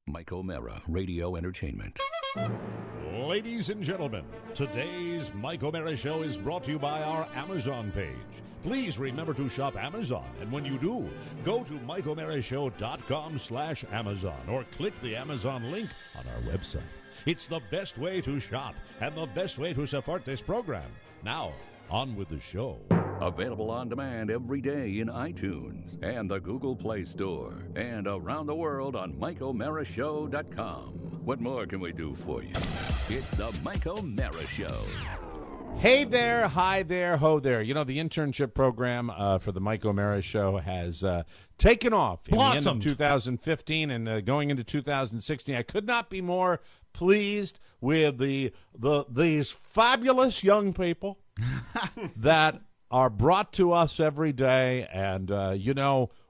Mike O'Mara, Radio Entertainment. Ladies and gentlemen, today's Mike O'Mara Show is brought to you by our Amazon page. Please remember to shop Amazon, and when you do, go to MikeO'MaraShow.com/Amazon or click the Amazon link on our website. It's the best way to shop and the best way to support this program. Now, on with the show. Available on demand every day in iTunes and the Google Play Store and around the world on MikeO'MaraShow.com. What more can we do for you? It's the Mike O'Mara Show. Hey there, hi there, ho there. You know, the internship program for the Mike O'Mara Show has taken off in the end of 2015 and going into 2016. I could not be more pleased with these fabulous young people that are brought to us every day, and,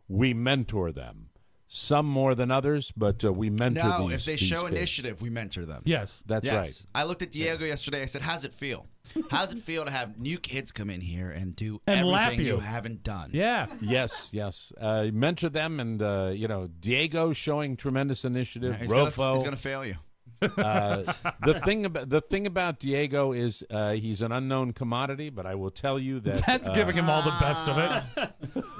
we mentor them. Some more than others, but we mentor these. No, if they show kids. Initiative, we mentor them. Yes, that's right. I looked at Diego yesterday. I said, how's it feel? How's it feel to have new kids come in here and do lap everything you you haven't done? Yeah. Yes. Mentor them, and, Diego showing tremendous initiative. He's Rofo. He's going to fail you. The thing about Diego is he's an unknown commodity, but I will tell you that That's giving him all the best of it.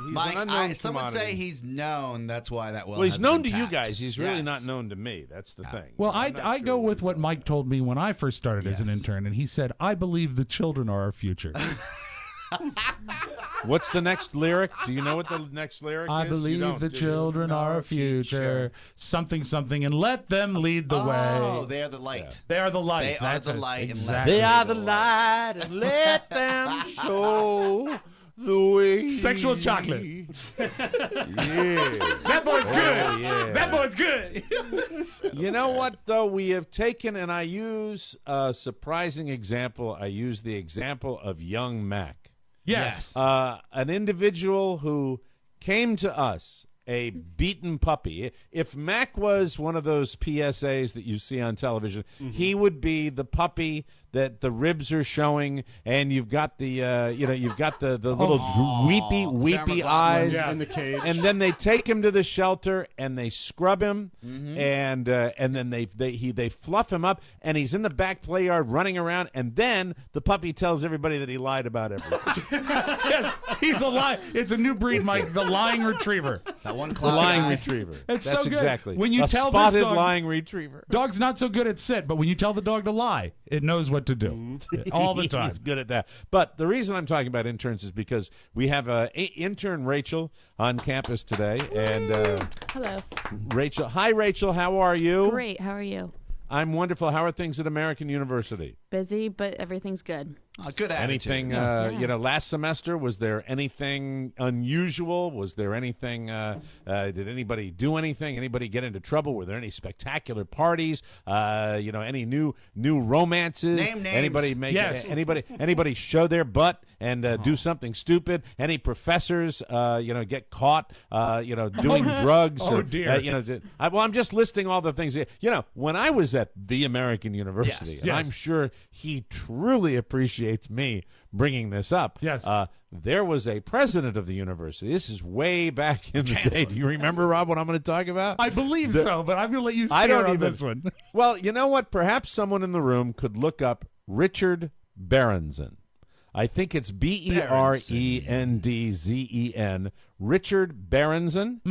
Mike, someone say he's known. That's why that Well, he's known to you intact. guys. He's really Yes. not known to me. That's the thing. Well, I'm not I sure go what with it what is. Mike told me when I first started as an Yes. intern, and he said, I believe the children are our future. What's the next lyric? Do you know what the next lyric I is? believe the children are our future. Something, and let them lead the Oh, way. they are the light. They are the light. They are That's the it. light and let Exactly. They are the light, and let them show the way. Sexual chocolate. Yeah. That boy's good. Oh, yeah. That boy's good. You know what, though? We have taken, and I use a surprising example. I use the example of young Mac. Yes. An individual who came to us, a beaten puppy. If Mac was one of those PSAs that you see on television, he would be the puppy that the ribs are showing, and you've got the little weepy eyes in the cage. and then they take him to the shelter and they scrub him, and then they fluff him up, and he's in the back play yard running around, and then the puppy tells everybody that he lied about everything. Yes, he's a lie. It's a new breed, Mike, the lying retriever. That one The cloud lying guy. retriever. It's That's so good. exactly. When you a tell this spotted dog- lying retriever. Dog's not so good at sit, but when you tell the dog to lie, it knows what to do all the time. He's good at that. But the reason I'm talking about interns is because we have intern Rachel on campus today. And Hello. Rachel, hi, Rachel. How are you? Great. How are you? I'm wonderful. How are things at American University? Busy, but everything's good. Oh, good attitude. Anything, last semester, was there anything unusual? Was there anything, did anybody do anything? Anybody get into trouble? Were there any spectacular parties? Any new romances? Name names. Anybody make, Yes. anybody show their butt and do something stupid? Any professors, get caught, doing drugs? Oh, or, dear. I'm just listing all the things. When I was at the American University, Yes. and I'm sure he truly appreciates me bringing this up. Yes. There was a president of the university. This is way back in the day. Do you remember, Rob, what I'm going to talk about? I believe so, but I'm going to let you I steer don't on even- this one. Well, you know what? Perhaps someone in the room could look up Richard Berenson. I think it's Berendzzen. Richard Berenson.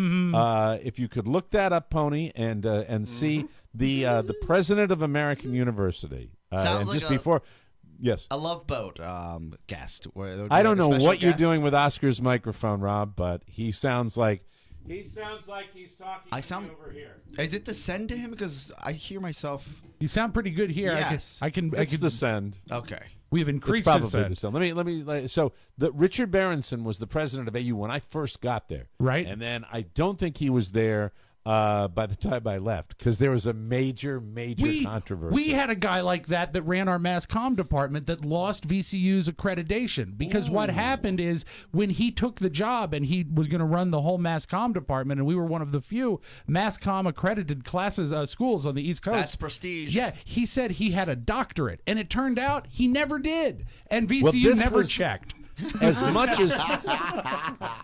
If you could look that up, Pony, and see the president of American University. Sounds and like just a- before, yes. A Love Boat guest. Where there would be I don't like a know special what you're guest. doing with Oscar's microphone, Rob, but he sounds like he's talking I to sound- me over here. Is it the send to him? Because I hear myself. You sound pretty good here. Yes. I can. It's the send. Okay. We've It's increased probably his the send. send. Let me. So the Richard Berenson was the president of AU when I first got there, Right. And then I don't think he was there by the time I left because there was a major controversy. We had a guy like that ran our mass comm department that lost VCU's accreditation because what happened is when he took the job and he was going to run the whole mass comm department, and we were one of the few mass comm accredited schools on the East Coast. That's prestige. Yeah, he said he had a doctorate, and it turned out he never did, and Well, VCU this never was- checked. as much as,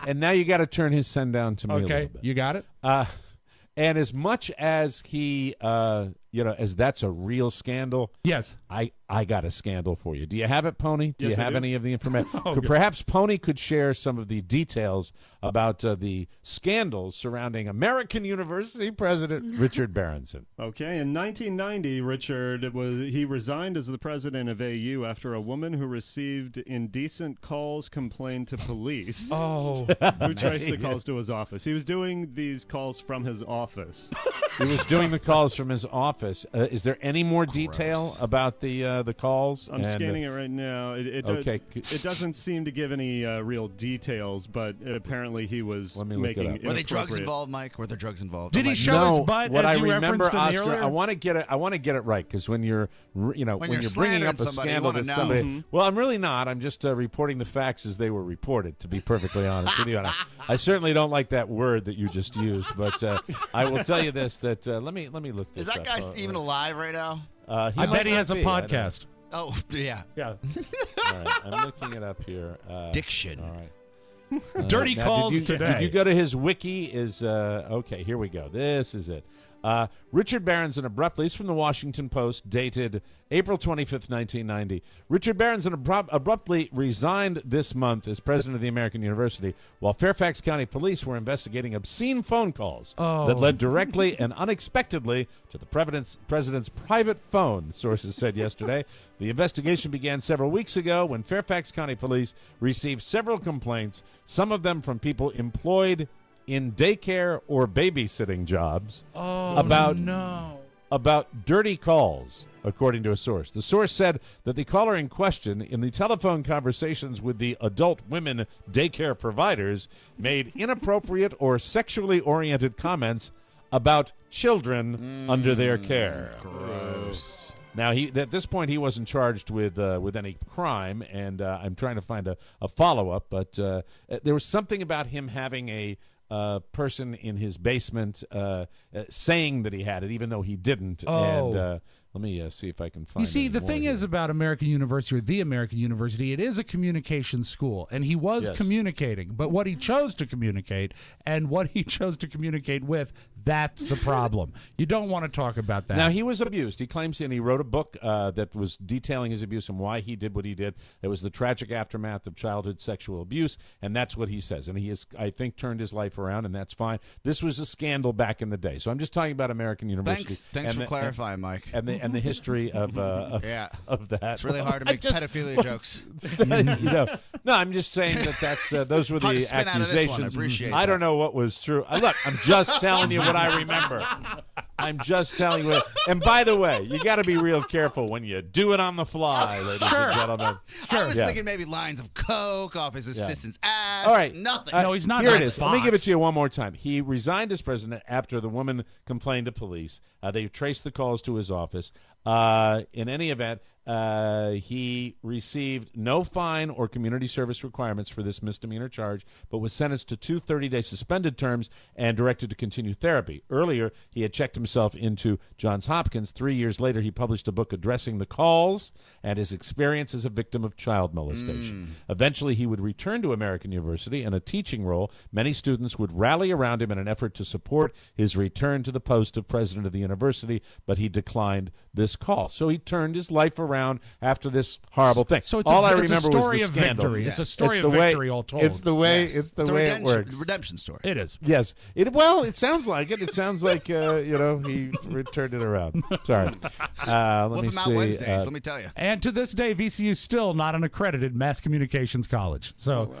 and now you got to turn his send down to me a Okay, little bit. you got it. And as much as he, as that's a real scandal, Yes. I got a scandal for you. Do you have it, Pony? Do Yes, you I have do. any of the information? Oh, Perhaps Pony could share some of the details about the scandals surrounding American University President Richard Berenson. Okay, in 1990, he resigned as the president of AU after a woman who received indecent calls complained to police. Oh. Who traced the calls to his office. He was doing these calls from his office. He was doing the calls from his office. Is there any more detail about the calls? I'm scanning it right now. It doesn't seem to give any real details, but apparently he was Let me look it making up. Were they drugs inappropriate- involved, Mike? Were there drugs involved? Did I'm he like, show No, his butt what as I you remember, referenced in the Oscar, earlier? I want to get it right because when you're you're bringing up a slandering somebody, you scandal wanna that know. somebody, well, I'm really not. I'm just reporting the facts as they were reported. To be perfectly honest with you, and I certainly don't like that word that you just used. But I will tell you this: that let me look this Is that up. guy even alive right now? I might bet he not has a be. I don't know. podcast. Oh, yeah. Yeah. All right, I'm looking it up here. Diction. All right. Dirty Now, calls did you, today. Did you go to his wiki? Okay, here we go. This is it. Richard Berenson abruptly, he's from the Washington Post, dated April 25th, 1990. Richard Berenson abruptly resigned this month as president of the American University while Fairfax County Police were investigating obscene phone calls that led directly and unexpectedly to the president's private phone, sources said yesterday. The investigation began several weeks ago when Fairfax County Police received several complaints, some of them from people employed in daycare or babysitting jobs about dirty calls, according to a source. The source said that the caller in question, in the telephone conversations with the adult women daycare providers, made inappropriate or sexually oriented comments about children under their care. Gross. Now, at this point, he wasn't charged with any crime, and I'm trying to find a follow-up, but there was something about him having a person in his basement saying that he had it, even though he didn't. Oh. And let me see if I can find. You see, any the more thing here. is about American University or the American University, it is a communication school, and he was Yes. communicating. But what he chose to communicate and what he chose to communicate with, that's the problem. You don't want to talk about that. Now, he was abused. He claims, and he wrote a book that was detailing his abuse and why he did what he did. It was the tragic aftermath of childhood sexual abuse, and that's what he says. And he has, I think, turned his life around, and that's fine. This was a scandal back in the day. So I'm just talking about American University. Thanks for clarifying, Mike. And the history of Yeah. of that. It's really hard to make pedophilia jokes. No, I'm just saying that's those were Hard to the spin out of this one. I accusations. appreciate I don't that. know what was true. Look, I'm just telling you what I remember. I'm just telling you. And by the way, you got to be real careful when you do it on the fly, ladies and gentlemen. I was Yeah. thinking maybe lines of coke off his assistant's ass. All right. Nothing. No, he's not Here Matt it is. Let me Fox. give it to you one more time. He resigned as president after the woman complained to police. They traced the calls to his office. In any event, he received no fine or community service requirements for this misdemeanor charge, but was sentenced to 2 30-day suspended terms and directed to continue therapy. Earlier, he had checked himself into Johns Hopkins. 3 years later, he published a book addressing the calls and his experience as a victim of child molestation. Eventually, he would return to American University in a teaching role. Many students would rally around him in an effort to support his return to the post of president of the university, but he declined this call. So he turned his life around after this horrible thing. So it's all I it's a remember story was of the scandal. victory. It's a story It's of the way- victory all told. It's the way Yes. it's the It's a way it redemption- works. redemption story. It is. Yes. It sounds like it. It sounds like he turned it around. Sorry. Let Whip me him out see. Wednesdays, let me tell you. And to this day, VCU is still not an accredited mass communications college. So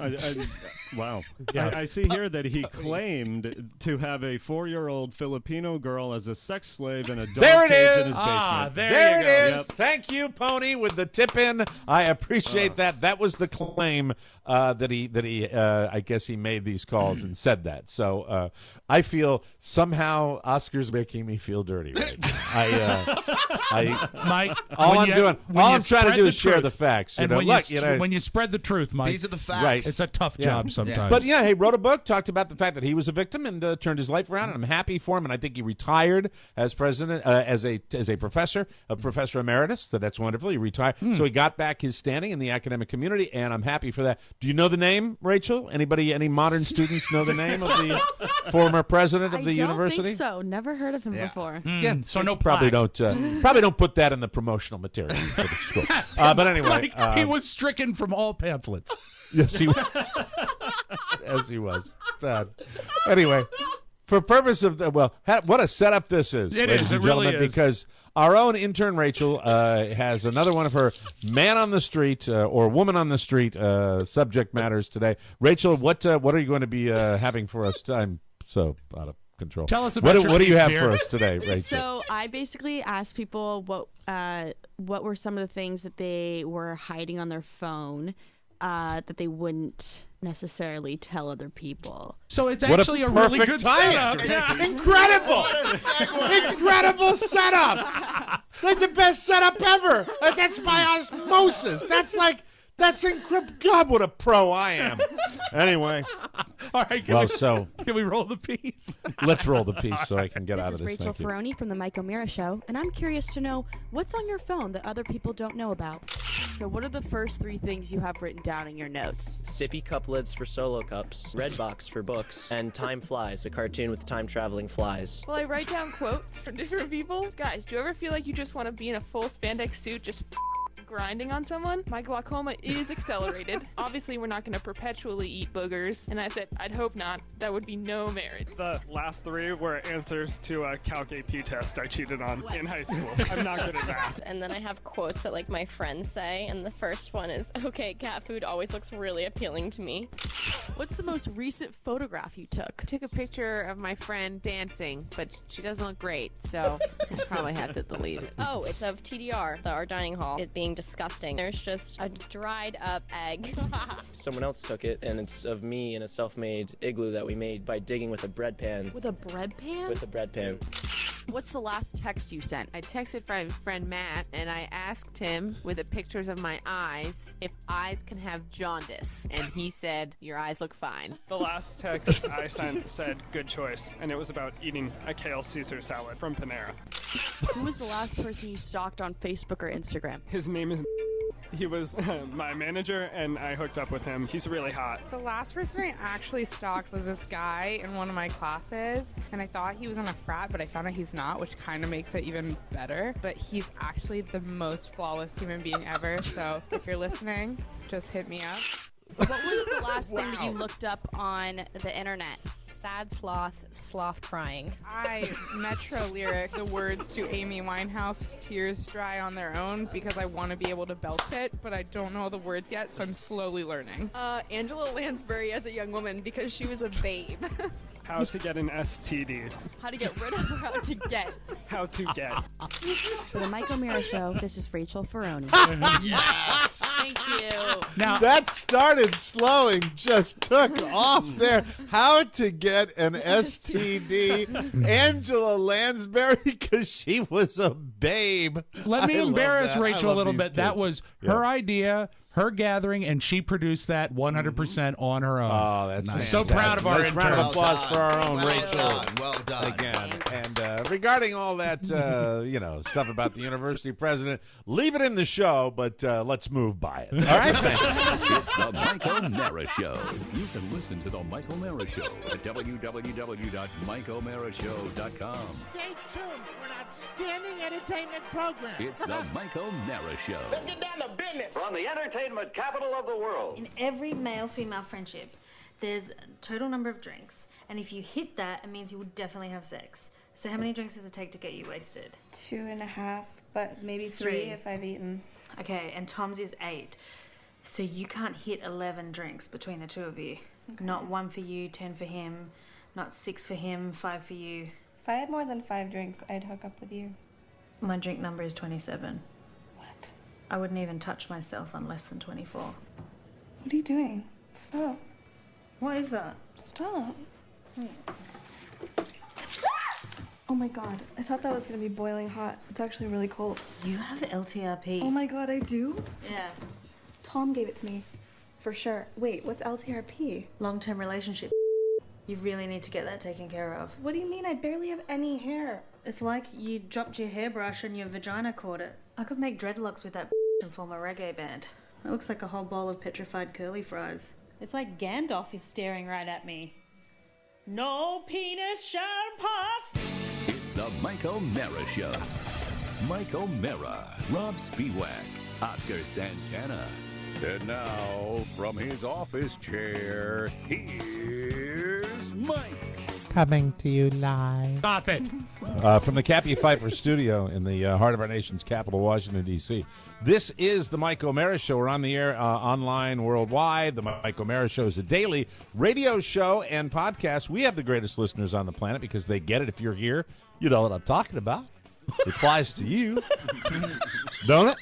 Wow. Yeah. I see here that he claimed to have a 4-year-old Filipino girl as a sex slave in a dog There it cage is. in his basement. There you it go. is. Thank you, Pony, with the tip in. I appreciate that. That was the claim that he I guess he made these calls and said that. So I feel somehow Oscar's making me feel dirty right now. Mike, All I'm trying to spread do the is share truth, the facts. And when you spread the truth, Mike, These are the facts. Right. it's a tough Yeah. job sometimes. But yeah, he wrote a book, talked about the fact that he was a victim and turned his life around, and I'm happy for him. And I think he retired as president, as a professor emeritus. So that's wonderful. wonderful. He retired, so he got back his standing in the academic community, and I'm happy for that. Do you know the name, Rachel? Any modern students know the name of the former president of the university? I don't think so. Never heard of him before. Yeah, so no probably plaque. don't put that in the promotional material for the school. But anyway, He was stricken from all pamphlets. yes, he was. Yes, he was. Anyway, for purpose of what a setup this is, It ladies is. and It really gentlemen, is. because our own intern Rachel has another one of her man on the street or woman on the street subject matters today. Rachel, what are you going to be having for us? I'm so out of control. Tell us about your what do you piece, have dear. for us today, Rachel? So I basically asked people what were some of the things that they were hiding on their phone that they wouldn't necessarily tell other people. So it's What actually a perfect really good tie-in. setup. Yeah. Incredible! Incredible setup! Like the best setup ever. That's by osmosis. That's incredible. God, what a pro I am. Anyway, All right, can we roll the piece? let's roll the piece so I can get This out is of this. Rachel Thank you. Ferroni from the Mike O'Meara Show, and I'm curious to know what's on your phone that other people don't know about. So what are the first 3 things you have written down in your notes? Sippy cup lids for solo cups, Redbox for books, and Time Flies, a cartoon with time-traveling flies. Well, I write down quotes from different people. Guys, do you ever feel like you just want to be in a full spandex suit just grinding on someone? My glaucoma is accelerated. Obviously, we're not going to perpetually eat boogers. And I said, I'd hope not. That would be no marriage. The last 3 were answers to a Calc AP test I cheated on in high school. I'm not good at math. And then I have quotes that like my friends say, and the first one is, okay, cat food always looks really appealing to me. What's the most recent photograph you took? I took a picture of my friend dancing, but she doesn't look great, so I probably have to delete it. Oh, it's of TDR, our dining hall. It being disgusting. There's just a dried up egg. Someone else took it, and it's of me in a self-made igloo that we made by digging with a bread pan. With a bread pan? With a bread pan. What's the last text you sent? I texted my friend Matt, and I asked him with the pictures of my eyes if eyes can have jaundice. And he said, your eyes look fine. The last text I sent said, good choice, and it was about eating a kale Caesar salad from Panera. Who was the last person you stalked on Facebook or Instagram? His name is... He was my manager, and I hooked up with him. He's really hot. The last person I actually stalked was this guy in one of my classes, and I thought he was in a frat, but I found out he's not, which kind of makes it even better. But he's actually the most flawless human being ever, so if you're listening, just hit me up. What was the last thing that you looked up on the internet? Sad sloth crying. I metro lyric the words to Amy Winehouse, Tears Dry on Their Own, because I want to be able to belt it, but I don't know the words yet, so I'm slowly learning. Angela Lansbury as a young woman because she was a babe. How to get an STD. How to get rid of or how to get? How to get. For the Mike O'Meara Show, this is Rachel Ferroni. Yes. Thank you. Now That started slow and just took off there. How to get an STD. Angela Lansbury, because she was a babe. let me I love embarrass that. I Rachel a love little these bit. That kids. was Yeah. her idea, her gathering, and she produced that 100% on her own. Oh, that's Nice. nice. So proud of our Nice round of interns. applause for our own well Rachel. Done, well done. Again, and regarding all that, stuff about the university president, leave it in the show, but let's move by it. All right, thank you. It's the Mike O'Meara Show. You can listen to the Mike O'Meara Show at www.mikeomearashow.com. Stay tuned for an outstanding entertainment program. It's the Mike O'Meara Show. Let's get down to business. From the entertainment capital of the world. In every male-female friendship, there's a total number of drinks, and if you hit that, it means you will definitely have sex. So how many drinks does it take to get you wasted? 2.5, but maybe 3 3 if I've eaten. Okay, and Tom's is 8. So you can't hit 11 drinks between the two of you. Okay. Not 1 for you, 10 for him, not 6 for him, 5 for you. If I had more than 5 drinks, I'd hook up with you. My drink number is 27. What? I wouldn't even touch myself on less than 24. What are you doing? Stop. What is that? Stop. Oh my god, I thought that was gonna be boiling hot. It's actually really cold. You have LTRP. Oh my god, I do? Yeah. Tom gave it to me. For sure. Wait, what's LTRP? Long-term relationship. You really need to get that taken care of. What do you mean? I barely have any hair. It's like you dropped your hairbrush and your vagina caught it. I could make dreadlocks with that and form a reggae band. It looks like a whole bowl of petrified curly fries. It's like Gandalf is staring right at me. No penis shall pass. It's the Mike O'Mara Show. Mike O'Mara, Rob Spiewak, Oscar Santana. And now, from his office chair, here's Mike. Coming to you live. Stop it. From the Cappy Pfeiffer studio in the heart of our nation's capital, Washington, D.C. This is the Mike O'Mara Show. We're on the air online worldwide. The Mike O'Mara Show is a daily radio show and podcast. We have the greatest listeners on the planet because they get it. If you're here, you know what I'm talking about. It applies to you. Don't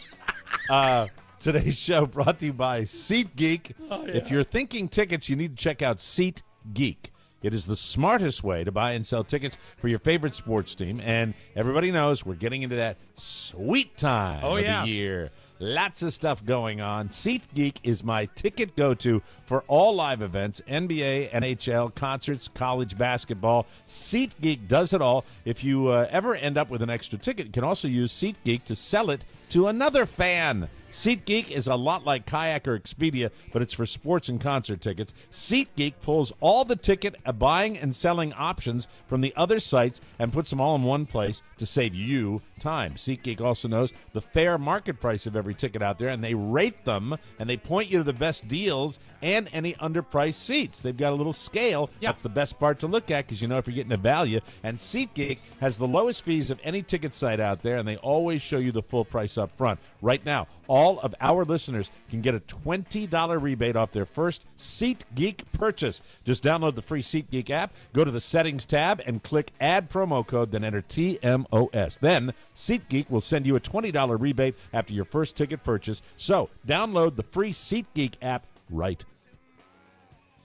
it? Today's show brought to you by SeatGeek. Oh, yeah. If you're thinking tickets, you need to check out SeatGeek. It is the smartest way to buy and sell tickets for your favorite sports team. And everybody knows we're getting into that sweet time of the year. Lots of stuff going on. SeatGeek is my ticket go-to for all live events, NBA, NHL, concerts, college basketball. SeatGeek does it all. If you ever end up with an extra ticket, you can also use SeatGeek to sell it to another fan. SeatGeek is a lot like Kayak or Expedia, but it's for sports and concert tickets. SeatGeek pulls all the ticket buying and selling options from the other sites and puts them all in one place to save you time. SeatGeek also knows the fair market price of every ticket out there, and they rate them, and they point you to the best deals and any underpriced seats. They've got a little scale. That's the best part to look at because you know if you're getting a value. And SeatGeek has the lowest fees of any ticket site out there, and they always show you the full price up front. Right now, all of our listeners can get a $20 rebate off their first SeatGeek purchase. Just download the free SeatGeek app, go to the settings tab, and click add promo code, then enter TMOS. Then SeatGeek will send you a $20 rebate after your first ticket purchase. So download the free SeatGeek app right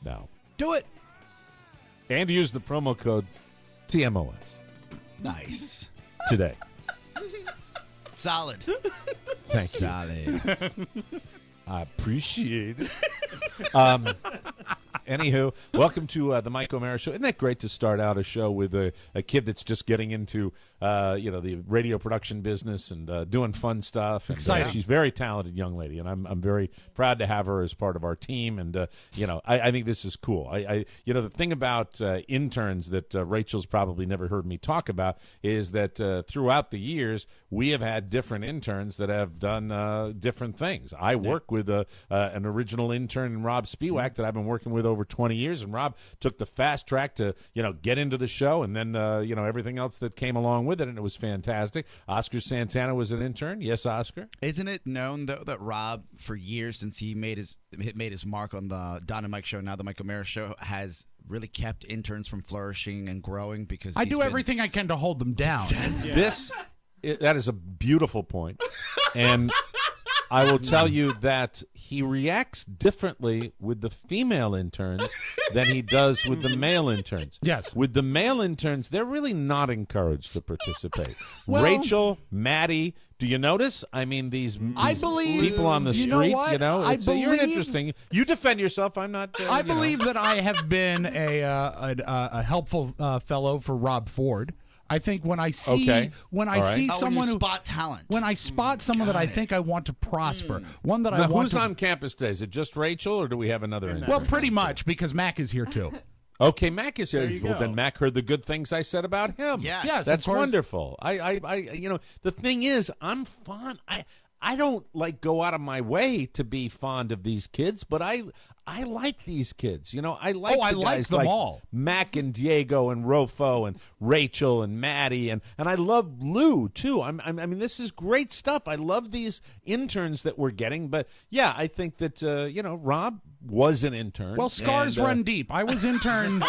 now. Do it. And use the promo code TMOS. Nice. Today. Solid. Thank Solid. you. I appreciate it. Anywho, welcome to the Mike O'Mara Show. Isn't that great to start out a show with a kid that's just getting into the radio production business and doing fun stuff? And, Exciting. She's a very talented young lady, and I'm very proud to have her as part of our team. And I think this is cool. The thing about interns that Rachel's probably never heard me talk about is that throughout the years we have had different interns that have done different things. I work with an original intern, Rob Spiewak, that I've been working with over 20 years, and Rob took the fast track to get into the show, and then everything else that came along with it, and it was fantastic. Oscar Santana was an intern. Yes, Oscar. Isn't it known though that Rob, for years since he made his mark on the Don and Mike Show, now the Mike O'Mara Show, has really kept interns from flourishing and growing because I do everything I can to hold them down. That is a beautiful point, and I will tell you that he reacts differently with the female interns than he does with the male interns. Yes. With the male interns, they're really not encouraged to participate. Well, Rachel, Maddie, do you notice? I mean, these people on the street, you're an interesting. You defend yourself. I'm not. I believe that I have been a helpful fellow for Rob Ford. I think when I see someone who spot talent, when I spot someone that I think I want to prosper, one that now, I want. Who's on campus today? Is it just Rachel, or do we have another intern? Well, pretty much because Mac is here too. Okay, Mac is here. Well, then Mac heard the good things I said about him. Yes, that's wonderful. The thing is, I'm fond. I don't go out of my way to be fond of these kids, but I like these kids. I like I the like guys them like all. Mac and Diego and Rofo and Rachel and Maddie and I love Lou too. I mean, this is great stuff. I love these interns that we're getting. But yeah, I think that Rob was an intern. Well, scars run deep. I was intern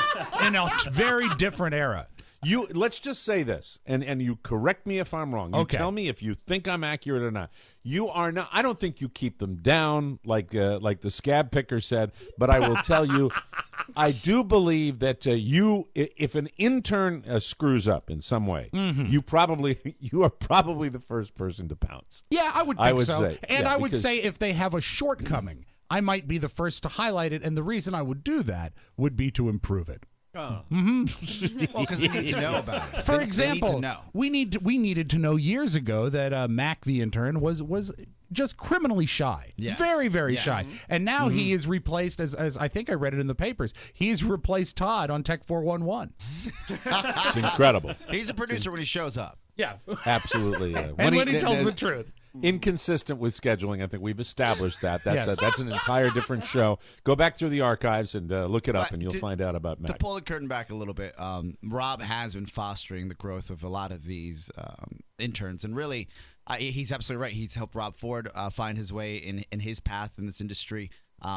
in a very different era. Let's just say this, and you correct me if I'm wrong. You Okay. tell me if you think I'm accurate or not. You are not. I don't think you keep them down like the scab picker said. But I will tell you, I do believe that if an intern screws up in some way, you are probably the first person to pounce. Yeah, I would think so. say. And Yeah, I would because- say if they have a shortcoming, I might be the first to highlight it. And the reason I would do that would be to improve it. Oh. Mm-hmm. Well, because they need to know about it. For They example, need to know. we needed to know years ago that Mac the intern was just criminally shy. Yes. Very, very Yes. shy. And now he is replaced, as I think I read it in the papers, he's replaced Todd on Tech 411. It's incredible. He's a producer when he shows up. Yeah. Absolutely. And when he tells the truth. Inconsistent with scheduling. I think we've established that. That's Yes. that's an entire different show. Go back through the archives and look it up, But and you'll to- find out about To Mac. pull the curtain back a little bit, Rob has been fostering the growth of a lot of these interns, and really, he's absolutely right. He's helped Rob Ford find his way in his path in this industry.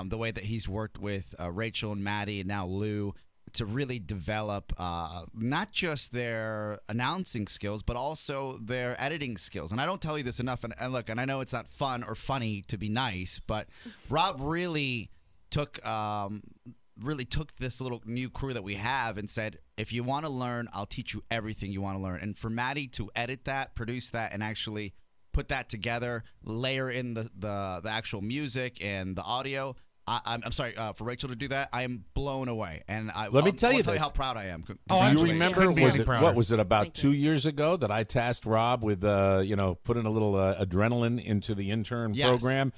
The way that he's worked with Rachel and Maddie and now Lou to really develop not just their announcing skills, but also their editing skills. And I don't tell you this enough. And look, and I know it's not fun or funny to be nice, but Rob really took this little new crew that we have and said, if you want to learn, I'll teach you everything you want to learn. And for Maddie to edit that, produce that, and actually put that together, layer in the actual music and the audio. I'm sorry, for Rachel to do that, I am blown away. And Let me tell you this. this. How proud I am. Do you remember? Couldn't be What was it about 2 years ago that I tasked Rob with, putting a little adrenaline into the intern Yes. program?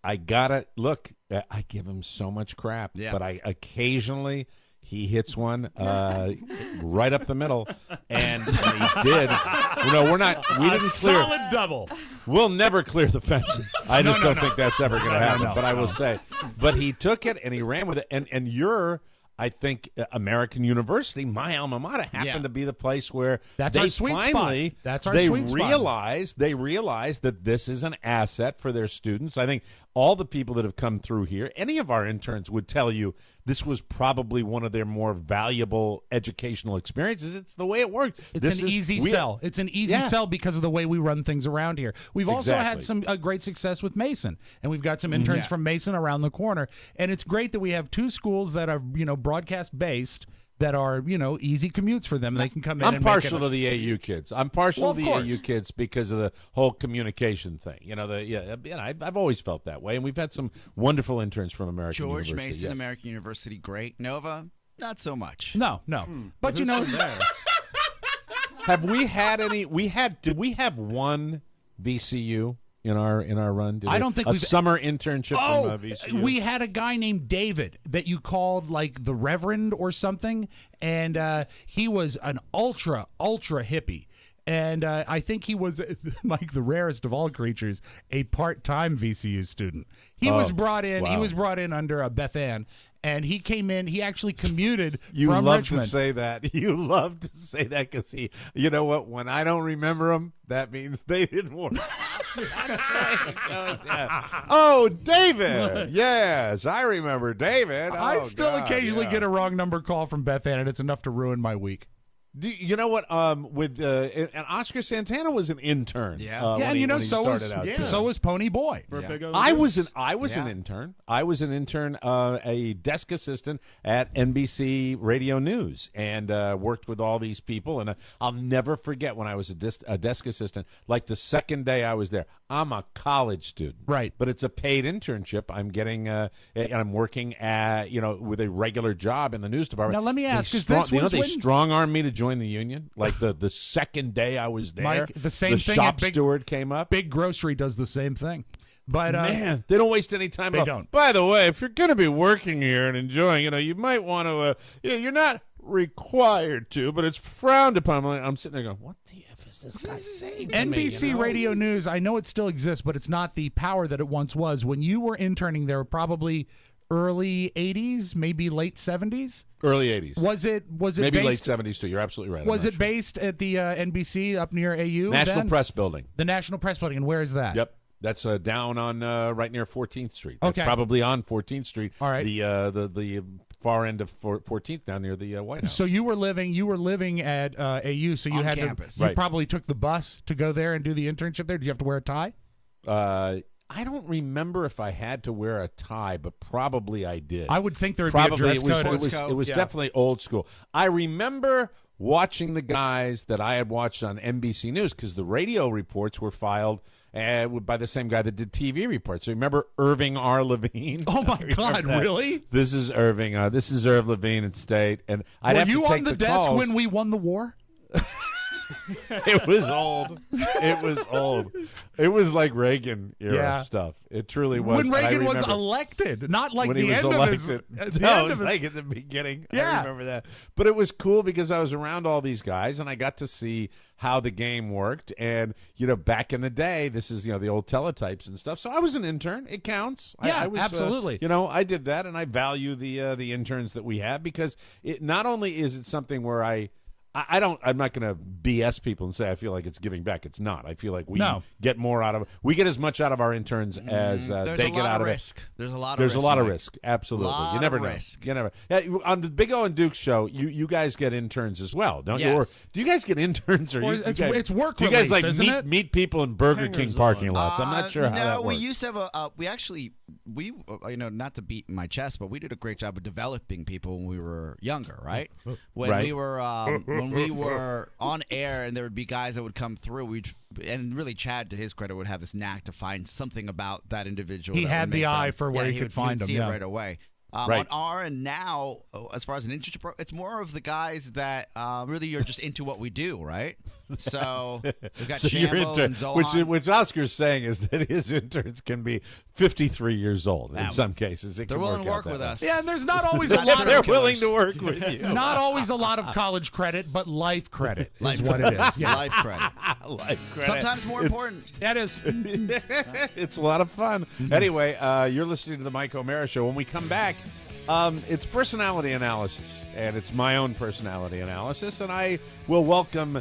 I gotta look. I give him so much crap, Yeah. but I occasionally he hits one right up the middle, and he did. We didn't clear. Solid double. We'll never clear the fences. I just don't think that's ever going to happen. no, but I will say, but he took it and he ran with it. And you're, I think, American University, my alma mater, happened to be the place where That's they our sweet finally spot. That's our sweet spot. they realize that this is an asset for their students. I think all the people that have come through here, any of our interns would tell you this was probably one of their more valuable educational experiences. It's the way it worked. It's an easy sell. It's an easy sell because of the way we run things around here. We've also had some great success with Mason, and we've got some interns from Mason around the corner. And it's great that we have two schools that are broadcast based that are easy commutes for them. They can come in. I'm and partial make to the AU kids. I'm partial Well, to of the course. AU kids because of the whole communication thing. I've always felt that way, and we've had some wonderful interns from American George University. Mason, yes. American University, great. Nova, not so much. No. But Have we had any? Did we have one VCU in our run? I don't think a we've summer internship from VCU. We had a guy named David that you called like the Reverend or something, and he was an ultra hippie. And I think he was, like the rarest of all creatures, a part-time VCU student. He was brought in. wow. He was brought in under Beth Ann, and he came in. He actually commuted You from love Richmond. to say that. You love to say that because he. You know what? When I don't remember them, that means they didn't work. Oh, David. Yes, I remember David. I Oh, still God, occasionally yeah. get a wrong number call from Beth Ann, and it's enough to ruin my week. You know what? And Oscar Santana was an intern. And when he so started out. was Pony Boy. I was an intern. I was an intern, a desk assistant at NBC Radio News, and worked with all these people. And I'll never forget when I was a desk assistant. Like the second day I was there, I'm a college student, right? But it's a paid internship. I'm getting, and I'm working at, with a regular job in the news department. Now let me ask: they strong armed me to join the union? Like the second day I was there, Mike, the same thing. Shop steward came up. Big Grocery does the same thing. But man, they don't waste any time. They don't. By the way, if you're going to be working here and enjoying, you might want to. You're not required to, but it's frowned upon. I'm sitting there going, "What the f is this guy saying?" to me, NBC Radio News. I know it still exists, but it's not the power that it once was. When you were interning there, probably early 80s, maybe late 70s. Early 80s. Was it maybe based, late 70s too? You're absolutely right. Was it based at the NBC up near AU? National then? Press Building? The National Press Building. And where is that? Yep. That's down on right near 14th Street. Okay. That's probably on 14th Street. All right. The far end of 14th down near the White House. So you were living at AU, so you On had campus. to. You Right. probably took the bus to go there and do the internship there. Did you have to wear a tie? I don't remember if I had to wear a tie, but probably I did. I would think there would Probably be a dress code. it was definitely old school. I remember watching the guys that I had watched on NBC News because the radio reports were filed by the same guy that did TV reports. So remember Irving R. Levine? Oh my God, really? This is Irving. This is Irv Levine at State, and I'd Were have you to take on the desk calls. when we won the war? It was old. It was old. It was like Reagan era stuff. It truly was. When And I Reagan was remember elected, not like when the he was end elected. of his. No, it was like at the beginning. Yeah. I remember that. But it was cool because I was around all these guys and I got to see how the game worked. And, back in the day, this is, the old teletypes and stuff. So I was an intern. It counts. Yeah, I was, absolutely. I did that, and I value the interns that we have because it not only is it something where I'm not going to BS people and say I feel like it's giving back. It's not. I feel like we get more out of we get as much out of our interns as they get out of risk. it. There's a lot of There's risk. a lot of risk. Absolutely. You never know. You never. Yeah, on the Big O and Duke show, you guys get interns as well, don't you? Or do you guys get interns or it's work do you guys release, isn't it? meet people in Burger King parking lots? I'm not sure how that works. We used to have we not to beat my chest, but we did a great job of developing people when we were younger, right? When we were on air and there would be guys that would come through, and really Chad, to his credit, would have this knack to find something about that individual. He had the eye for where he could find them. See it right away. On R and now, as far as an internship, it's more of the guys that really are just into what we do, right? So we've got Shambo and Zohan. Which Oscar's saying is that his interns can be 53 years old in some cases. They're willing to work with us. Yeah, and there's not always a lot. They're willing to work with you. Not always a lot of college credit, but life credit is what it is. Yeah. Life credit. Life credit. Sometimes more important. That is. It's a lot of fun. Anyway, you're listening to the Mike O'Mara Show. When we come back, it's personality analysis, and it's my own personality analysis, and I will welcome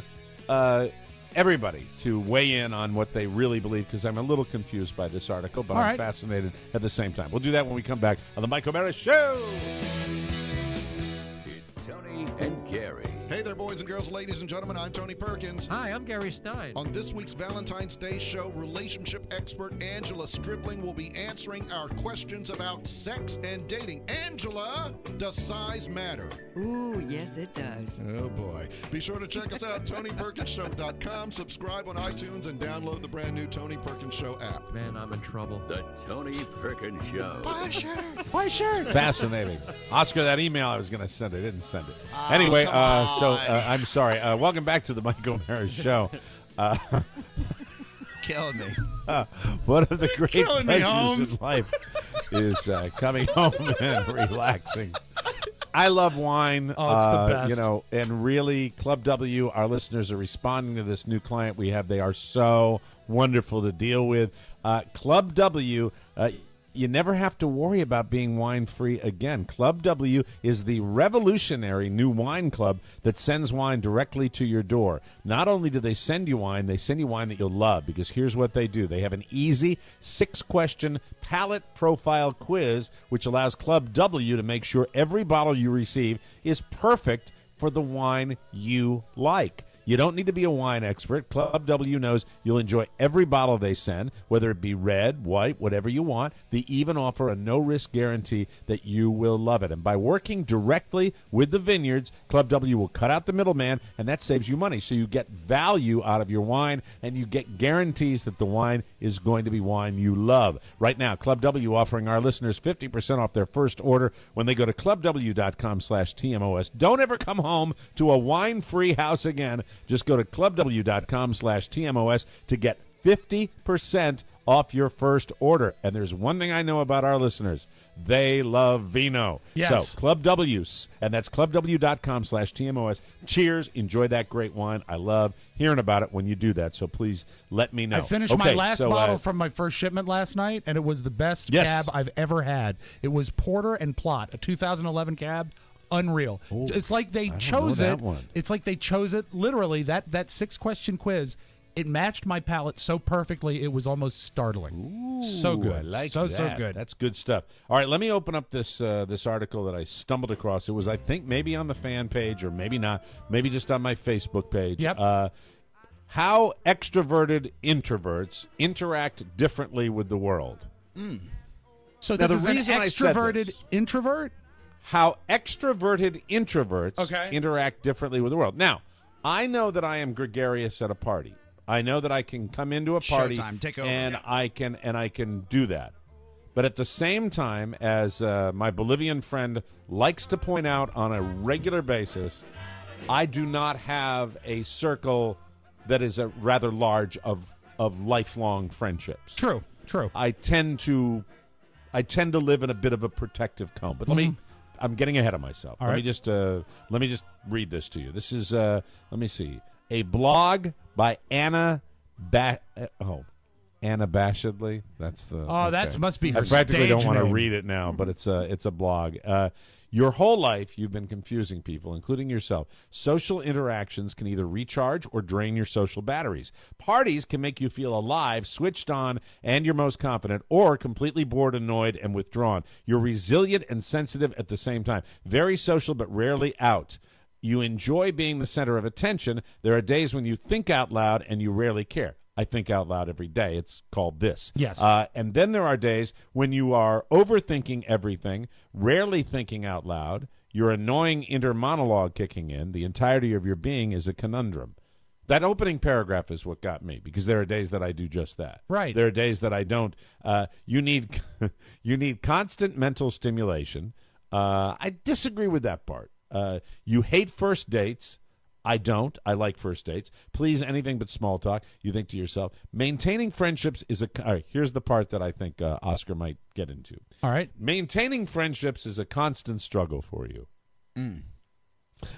everybody to weigh in on what they really believe, because I'm a little confused by this article, but I'm fascinated at the same time. We'll do that when we come back on the Mike O'Mara Show. It's Tony and Gary. Hey there, boys and girls, ladies and gentlemen. I'm Tony Perkins. Hi, I'm Gary Stein. On this week's Valentine's Day show, relationship expert Angela Stribling will be answering our questions about sex and dating. Angela, does size matter? Ooh, yes, it does. Oh, boy. Be sure to check us out, TonyPerkinsShow.com. Subscribe on iTunes and download the brand new Tony Perkins Show app. Man, I'm in trouble. The Tony Perkins Show. Buy a shirt. Buy a shirt. Fascinating. Oscar, that email I was going to send, I didn't send it. Anyway, I'm sorry. Welcome back to the Mike O'Mara Show. Killing me. One of the great Killing me, pleasures Holmes. in life is coming home and relaxing. I love wine. Oh, it's the best. And really, Club W, our listeners are responding to this new client we have. They are so wonderful to deal with. Club W, you never have to worry about being wine-free again. Club W is the revolutionary new wine club that sends wine directly to your door. Not only do they send you wine that you'll love, because here's what they do. They have an easy 6-question palate profile quiz, which allows Club W to make sure every bottle you receive is perfect for the wine you like. You don't need to be a wine expert. Club W knows you'll enjoy every bottle they send, whether it be red, white, whatever you want. They even offer a no-risk guarantee that you will love it. And by working directly with the vineyards, Club W will cut out the middleman, and that saves you money. So you get value out of your wine, and you get guarantees that the wine is going to be wine you love. Right now, Club W offering our listeners 50% off their first order when they go to clubw.com/TMOS. Don't ever come home to a wine-free house again. Just go to clubw.com/TMOS to get 50% off your first order. And there's one thing I know about our listeners. They love vino. Yes. So Club W's, and that's clubw.com/TMOS. Cheers. Enjoy that great wine. I love hearing about it when you do that. So please let me know. I finished my last bottle from my first shipment last night, and it was the best cab I've ever had. It was Porter and Plot, a 2011 cab. Unreal. Ooh, it's like they chose it. It's like they chose it literally. That 6-question quiz, it matched my palate so perfectly it was almost startling. Ooh, so good. I like so that. good. That's good stuff. All right, let me open up this this article that I stumbled across. It was, I think, maybe on the fan page or maybe not. Maybe just on my Facebook page. Yep. How extroverted introverts interact differently with the world. So Now, this the is reason an I said extroverted this- introvert? how extroverted introverts interact differently with the world. Now, I know that I am gregarious at a party. I know that I can come into a party Showtime, take over. and I can do that. But at the same time, as my Bolivian friend likes to point out on a regular basis, I do not have a circle that is rather large of lifelong friendships. True. I tend to live in a bit of a protective cone. But I'm getting ahead of myself. All let right. me just read this to you. This is let me see, a blog by Anna Bashedley. That's the. That must be her I practically don't stage want to name. read it now, but it's a blog. Your whole life, you've been confusing people, including yourself. Social interactions can either recharge or drain your social batteries. Parties can make you feel alive, switched on, and you're most confident, or completely bored, annoyed, and withdrawn. You're resilient and sensitive at the same time. Very social, but rarely out. You enjoy being the center of attention. There are days when you think out loud and you rarely care. I think out loud every day. It's called this. Yes. And then there are days when you are overthinking everything, rarely thinking out loud, your annoying inner monologue kicking in. The entirety of your being is a conundrum. That opening paragraph is what got me, because there are days that I do just that. Right. There are days that I don't. You need constant mental stimulation. I disagree with that part. You hate first dates. I don't. I like first dates. Please, anything but small talk. You think to yourself, maintaining friendships is a... All right, here's the part that I think Oscar might get into. All right. Maintaining friendships is a constant struggle for you.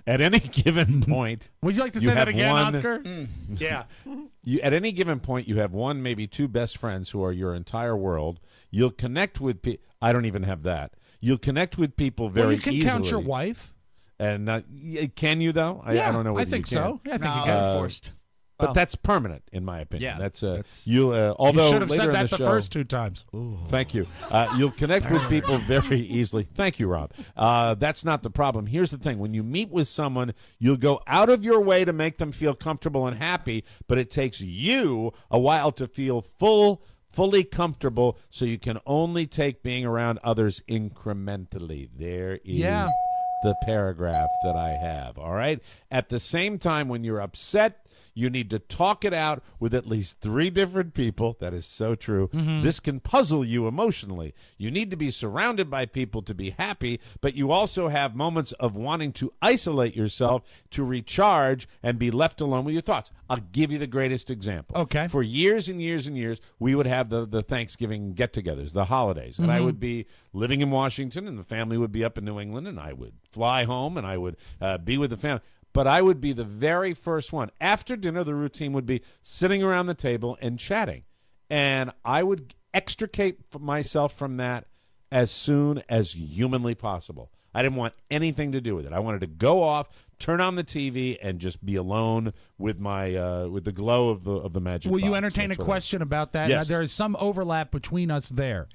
At any given point... Would you like to say that again, Oscar? Yeah. At any given point, you have one, maybe two best friends who are your entire world. You'll connect with people... I don't even have that. You'll connect with people very easily. You can count your wife. And can you, though? I don't know. I think so. I think you can. Forced. But that's permanent, in my opinion. Yeah, that's you. Although you should have later said in that the the show, first two times. Thank you. You'll connect with people very easily. Thank you, Rob. That's not the problem. Here's the thing. When you meet with someone, you'll go out of your way to make them feel comfortable and happy, but it takes you a while to feel fully comfortable, so you can only take being around others incrementally. There is the paragraph that I have, all right? At the same time, when you're upset, you need to talk it out with at least 3 different people. That is so true. This can puzzle you emotionally. You need to be surrounded by people to be happy, but you also have moments of wanting to isolate yourself to recharge and be left alone with your thoughts. I'll give you the greatest example. Okay. For years and years and years, we would have the Thanksgiving get-togethers, the holidays, and I would be living in Washington, and the family would be up in New England, and I would fly home, and I would be with the family. But I would be the very first one. After dinner, the routine would be sitting around the table and chatting. And I would extricate myself from that as soon as humanly possible. I didn't want anything to do with it. I wanted to go off, turn on the TV, and just be alone with my with the glow of the magic Will you box. entertain That's a what I- question about that? Yes. Now, there is some overlap between us there.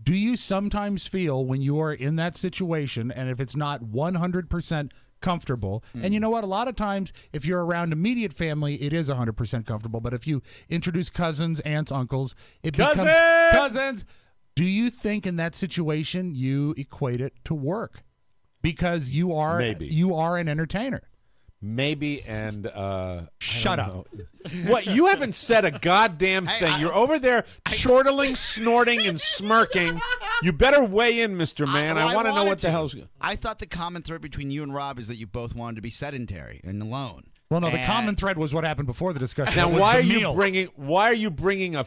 Do you sometimes feel when you are in that situation, and if it's not 100% comfortable, and you know what, a lot of times if you're around immediate family, it is 100% comfortable, but if you introduce cousins, aunts, uncles, it becomes cousins. Do you think in that situation you equate it to work because you are an entertainer? Maybe, and shut up. What? You haven't said a goddamn thing. You're over there chortling, snorting, and smirking. You better weigh in, Mr. Man. I want to know what the hell's... I thought the common thread between you and Rob is that you both wanted to be sedentary and alone. Well, no, the common thread was what happened before the discussion. Now, It was why are the you meal. bringing a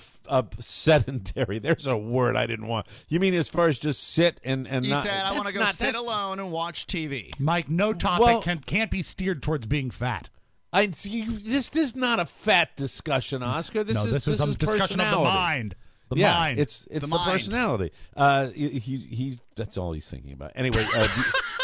sedentary? There's a word I didn't want. You mean as far as just sit and He not? said, I want to go that's sit alone and watch TV. Mike, no topic can't be steered towards being fat. This is not a fat discussion, Oscar. This is a discussion of the personality. mind. The yeah, mind. it's the mind. personality. He that's all he's thinking about. Anyway,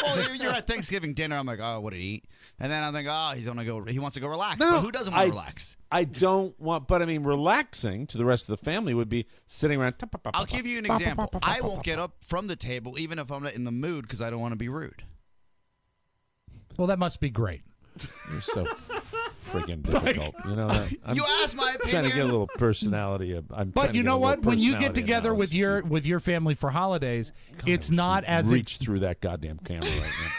Well, you're at Thanksgiving dinner. I'm like, oh, what did he eat? And then I'm like, oh, he wants to go relax. No, but who doesn't want to relax? I don't want, but I mean, relaxing to the rest of the family would be sitting around. I'll give you an example. I won't get up from the table even if I'm not in the mood because I don't want to be rude. Well, that must be great. You're so freaking difficult. You know that? You asked my opinion. Trying to get a little personality. But you know what? When you get together with your family for holidays, it's not as reach through that goddamn camera right now.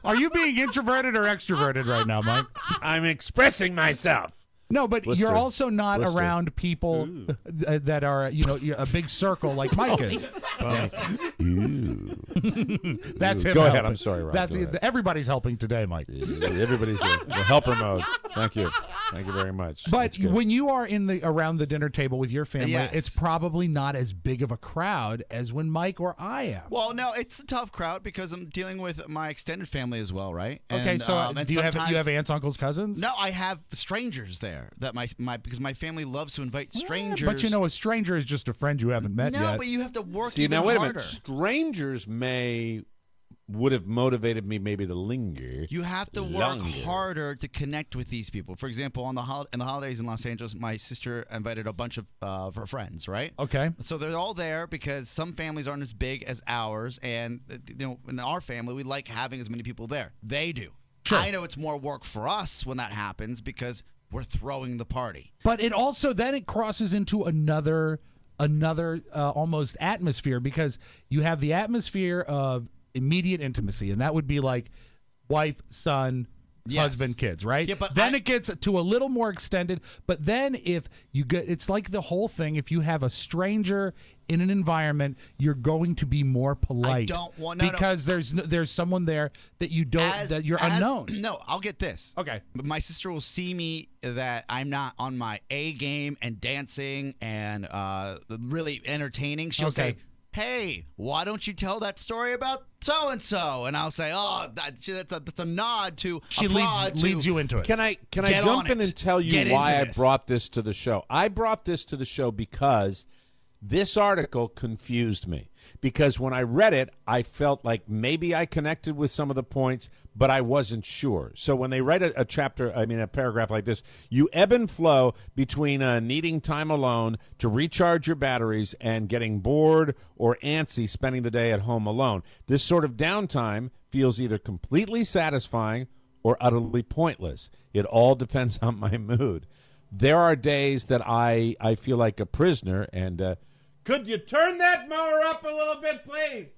Are you being introverted or extroverted right now, Mike? I'm expressing myself. No, but Blister. you're also not Blister. around people that are, a big circle like Mike is. That's him. Go ahead. helping. I'm sorry, Rob. That's Go ahead. everybody's helping today, Mike. Everybody's in helper mode. Thank you. Thank you very much. But when you are around the dinner table with your family, Yes. it's probably not as big of a crowd as when Mike or I am. Well, no, it's a tough crowd because I'm dealing with my extended family as well, right? Okay, And, so and do you have sometimes- aunts, uncles, cousins? No, I have strangers there that because my family loves to invite strangers. But a stranger is just a friend you haven't met yet. No, but you have to work See, even now wait harder. a minute. Strangers would have motivated me maybe to linger. You have to work harder to connect with these people. For example, in the holidays in Los Angeles, my sister invited a bunch of her friends, right? Okay. So they're all there because some families aren't as big as ours, and in our family, we like having as many people there. They do. Sure. I know it's more work for us when that happens because we're throwing the party. But it also then it crosses into another almost atmosphere, because you have the atmosphere of immediate intimacy, and that would be like wife, son, husband, kids, right? Yeah, but then it gets to a little more extended. But then if you get, it's like the whole thing. If you have a stranger in an environment, you're going to be more polite. I don't want because there's someone there that you don't that you're unknown. No, I'll get this. Okay. But my sister will see me that I'm not on my A game and dancing and really entertaining. She'll say, "Hey, why don't you tell that story about so and so?" And I'll say, "Oh, that's a nod to." She leads you into it. Can I jump in and tell you why I brought this to the show? I brought this to the show because this article confused me. Because when I read it, I felt like maybe I connected with some of the points, but I wasn't sure. So when they write a paragraph like this, you ebb and flow between needing time alone to recharge your batteries and getting bored or antsy spending the day at home alone. This sort of downtime feels either completely satisfying or utterly pointless. It all depends on my mood. There are days that I feel like a prisoner and could you turn that mower up a little bit, please?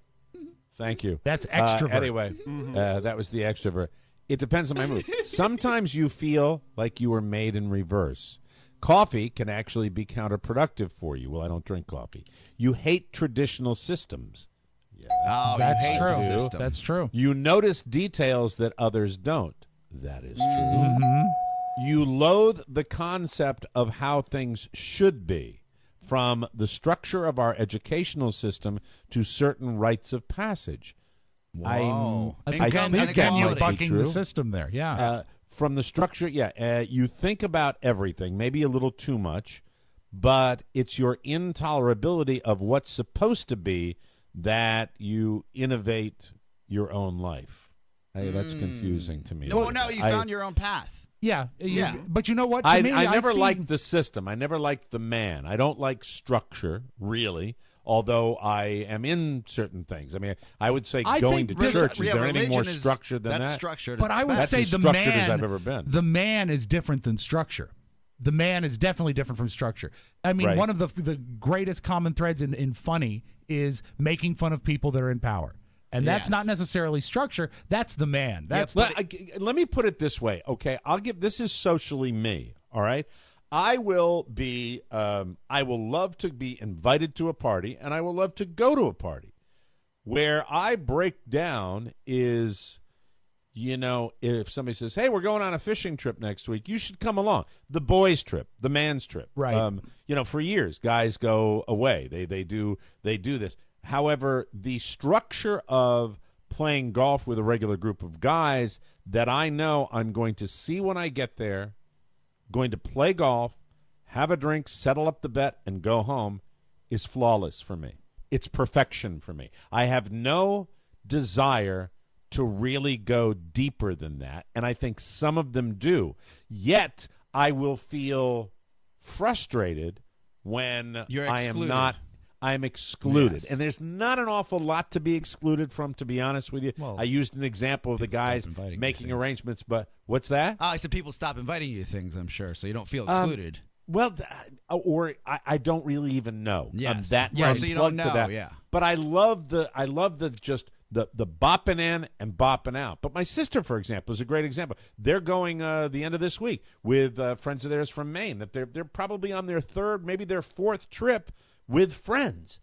Thank you. That's extrovert. Anyway, that was the extrovert. It depends on my mood. Sometimes you feel like you were made in reverse. Coffee can actually be counterproductive for you. Well, I don't drink coffee. You hate traditional systems. Yeah. Oh, that's true. System. That's true. You notice details that others don't. That is true. Mm-hmm. You loathe the concept of how things should be. From the structure of our educational system to certain rites of passage. Wow. Again, you're bucking true. the system there. Yeah. From the structure, you think about everything, maybe a little too much, but it's your intolerability of what's supposed to be that you innovate your own life. Hey, that's confusing to me. No, you found your own path. Yeah. But you know what? I never liked the system. I never liked the man. I don't like structure, really, although I am in certain things. I mean, I would say going to church, is there anything more structured than that? That's structured. But I would that's say as the structured man, as I've ever been. The man is different than structure. The man is definitely different from structure. I mean, one of the greatest common threads in funny is making fun of people that are in power. And that's not necessarily structure. That's the man. That's let me put it this way, okay? This is socially me, all right? I will love to be invited to a party, and I will love to go to a party. Where I break down is, if somebody says, "Hey, we're going on a fishing trip next week. You should come along." The boys' trip, the man's trip. Right. For years, guys go away. They do this. However, the structure of playing golf with a regular group of guys that I know I'm going to see when I get there, going to play golf, have a drink, settle up the bet, and go home is flawless for me. It's perfection for me. I have no desire to really go deeper than that, and I think some of them do. Yet, I will feel frustrated when You're I am not I'm excluded. Yes. And there's not an awful lot to be excluded from, to be honest with you. Well, I used an example of the guys making arrangements, but what's that? I said people stop inviting you to things, I'm sure, so you don't feel excluded. Well, or I don't really even know. Yes. I'm that Yeah, so you don't unplugged to know, that. yeah. But I love the just the bopping in and bopping out. But my sister, for example, is a great example. They're going the end of this week with friends of theirs from Maine. That they're probably on their third, maybe their fourth trip with friends.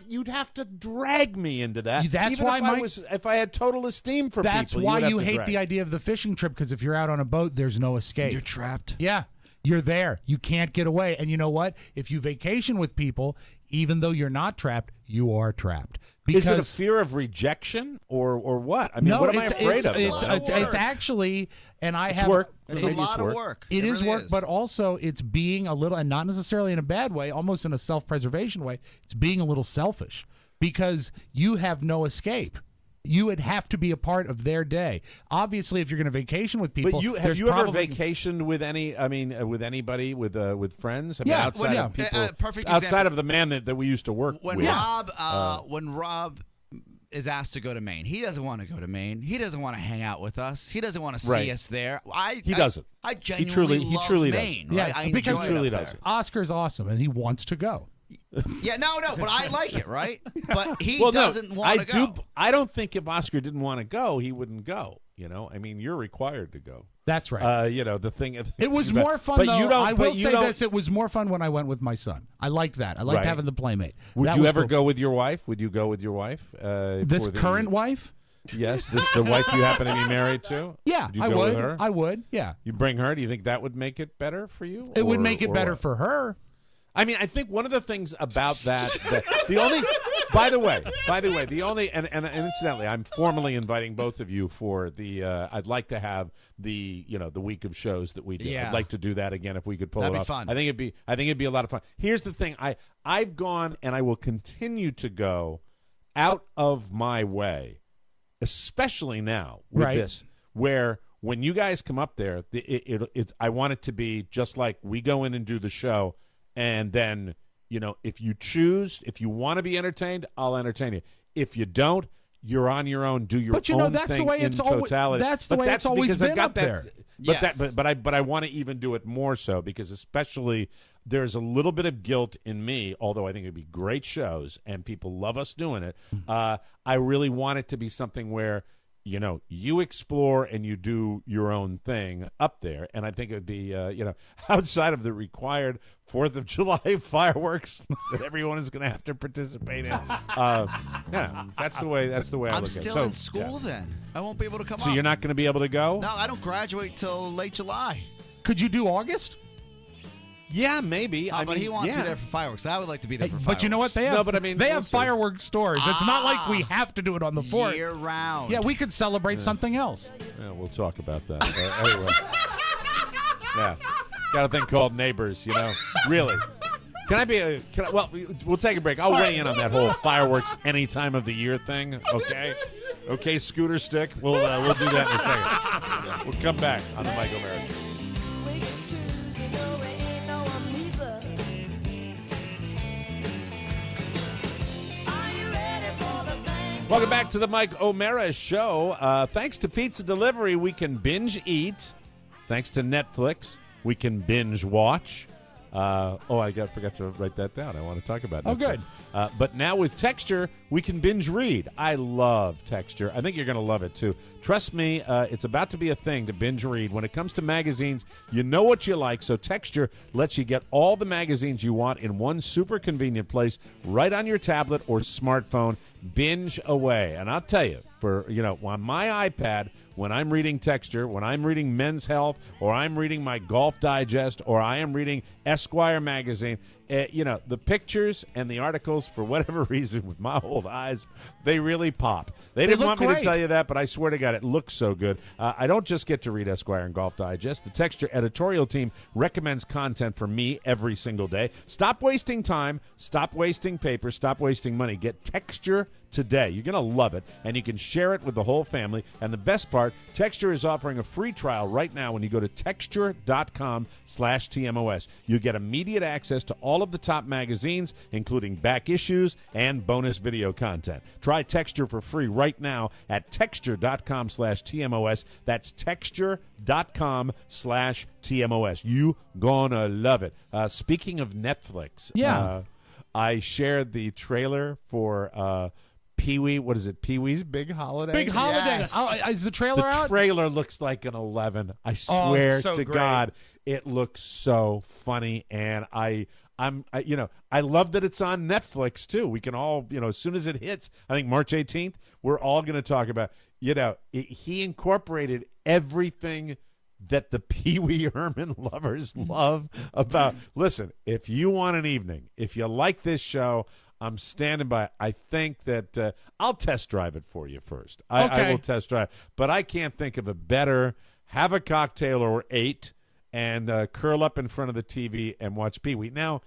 You'd have to drag me into that. That's even why if I had total esteem for that's people. why would have you to hate drag. the idea of the fishing trip, because if you're out on a boat, there's no escape. You're trapped. Yeah, you're there. You can't get away. And you know what? If you vacation with people, even though you're not trapped, you are trapped. Is it a fear of rejection or what? I mean, no, what am I afraid of? It's actually, and I It's have work. It's a lot of work. It is really work, but also it's being a little, and not necessarily in a bad way, almost in a self-preservation way. It's being a little selfish because you have no escape. You would have to be a part of their day. Obviously, if you're going to vacation with people, but have you ever vacationed with any? I mean, with anybody, with friends? I mean, Yeah, outside of people, perfect outside example. of the man that we used to work When with. when Rob is asked to go to Maine, he doesn't want to go to Maine. He doesn't want to hang out with us. He doesn't want to see us there. He doesn't. I genuinely he love truly Maine. does. Right? I because enjoy he truly it up does. there. Oscar's awesome, and he wants to go. Yeah, no, but I like it, right? But he doesn't want to go. I don't think if Oscar didn't want to go, he wouldn't go. You know, I mean, you're required to go. That's right. You know, the thing. It was more fun, but though. you don't, I will but you say don't, this: it was more fun when I went with my son. I liked that. I liked Right. having the playmate. Would That you was ever cool. go with your wife? Would you go with your wife? This current wife? Yes, the wife you happen to be married to. Yeah, Would you I go would. With her? I would. Yeah. You bring her. Do you think that would make it better for you? It would make it or better what? for her. I mean, I think one of the things about that the only, by the way, the only, and incidentally, I'm formally inviting both of you for the. I'd like to have the the week of shows that we do. Yeah. I'd like to do that again if we could pull That'd it be off. fun. I think it'd be a lot of fun. Here's the thing: I've gone and I will continue to go out of my way, especially now with Right. this, where when you guys come up there, I want it to be just like we go in and do the show. And then, if you choose, if you want to be entertained, I'll entertain you. If you don't, you're on your own. Do your own that's thing the way in it's always. totality. That's the way it's always because been I've got up there. But I want to even do it more so because especially there's a little bit of guilt in me. Although I think it'd be great shows and people love us doing it. I really want it to be something where you explore and you do your own thing up there. And I think it would be, outside of the required 4th of July fireworks that everyone is going to have to participate in. That's the way I look at it. I'm still in school then. I won't be able to come So up. you're not going to be able to go? No, I don't graduate till late July. Could you do August? Yeah, maybe. But he wants to be there for fireworks. I would like to be there for fireworks. But you know what? They have, they have fireworks stores. It's not like we have to do it on the 4th. Year round. Yeah, we could celebrate something else. Yeah, we'll talk about that. Anyway. Yeah. Got a thing called neighbors, Really. Well, we'll take a break. I'll weigh in on that whole fireworks any time of the year thing, okay? Okay, scooter stick. We'll do that in a second. We'll come back on the Michael O'Mara Show. Welcome back to the Mike O'Mara Show. Thanks to Pizza Delivery, we can binge eat. Thanks to Netflix, we can binge watch. I forgot to write that down. I want to talk about Netflix. Oh, good. But now with Texture, we can binge read. I love Texture. I think you're going to love it, too. Trust me, it's about to be a thing to binge read. When it comes to magazines, you know what you like, so Texture lets you get all the magazines you want in one super convenient place right on your tablet or smartphone. Binge away. And I'll tell you, on my iPad, when I'm reading Texture, when I'm reading Men's Health, or I'm reading my Golf Digest, or I am reading Esquire magazine, the pictures and the articles, for whatever reason, with my old eyes, they really pop. They didn't want me to tell you that, but I swear to God, it looks so good. I don't just get to read Esquire and Golf Digest. The Texture editorial team recommends content for me every single day. Stop wasting time. Stop wasting paper. Stop wasting money. Get Texture today. You're going to love it, and you can share it with the whole family. And the best part, Texture is offering a free trial right now when you go to texture.com/TMOS. You get immediate access to all of the top magazines, including back issues and bonus video content. Try Texture for free right now at texture.com/TMOS. That's texture.com/TMOS. You gonna love it. Speaking of Netflix, I shared the trailer for Pee-wee. What is it? Pee-wee's Big Holiday. Big Holiday. Yes. Oh, is the trailer out? The trailer looks like an 11. I swear so to great. God, it looks so funny, and I love that it's on Netflix too. We can all, as soon as it hits, I think March 18th, we're all going to talk about. He incorporated everything that the Pee Wee Herman lovers love about. Listen, if you want an evening, if you like this show, I'm standing by. I think that I'll test drive it for you first. I will test drive, but I can't think of a better. Have a cocktail or 8 and curl up in front of the TV and watch Pee Wee. Now,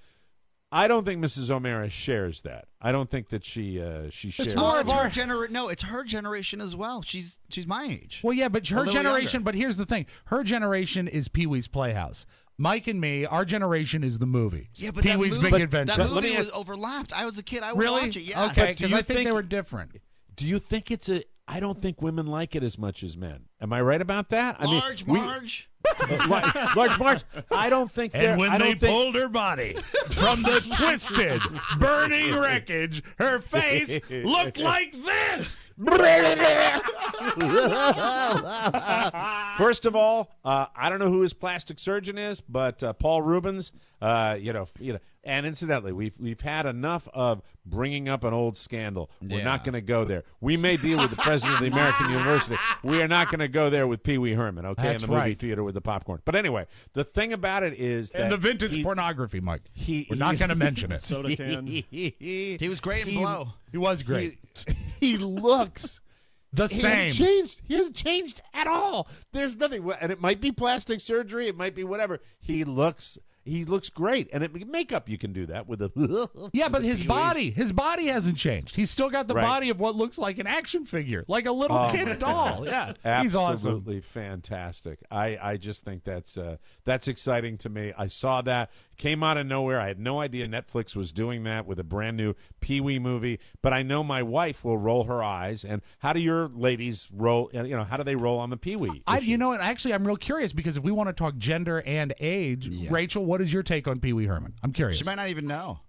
I don't think Mrs. O'Mara shares that. I don't think that she shares. It's more of our generation. No, it's her generation as well. She's my age. Well, yeah, but her little generation. younger. But here's the thing: her generation is Pee Wee's Playhouse. Mike and me, our generation is the movie. Yeah, but Pee Wee's Big Adventure. That movie was overlapped. I was a kid. I would Really? watch it. Yeah. Okay, because I think they were different. Do you think it's a? I don't think women like it as much as men. Am I right about that? Large Marge. Large Marge. I don't think they're. And when I they don't think, pulled her body from the twisted, burning wreckage, her face looked like this. First of all, I don't know who his plastic surgeon is, but Paul Rubens, and incidentally, we've had enough of bringing up an old scandal. We're not going to go there. We may deal with the president of the American University. We are not going to go there with Pee Wee Herman, okay, That's in the movie right. theater with the popcorn. But anyway, the thing about it is that And the vintage pornography, Mike. We're not going to mention it. Soda can. He was great in Blow. He was great. He looks the He same. hasn't changed at all. There's nothing, and it might be plastic surgery. It might be whatever. He looks great, and makeup you can do that with a. Yeah, but his body hasn't changed. He's still got the Right. body of what looks like an action figure, like a little kid doll. Yeah, he's awesome. Absolutely fantastic. I just think that's exciting to me. I saw that, came out of nowhere. I had no idea Netflix was doing that with a brand new Pee Wee movie. But I know my wife will roll her eyes. And how do your ladies roll? How do they roll on the Pee Wee? Actually, I'm real curious because if we want to talk gender and age, Rachel, what is your take on Pee Wee Herman? I'm curious. She might not even know.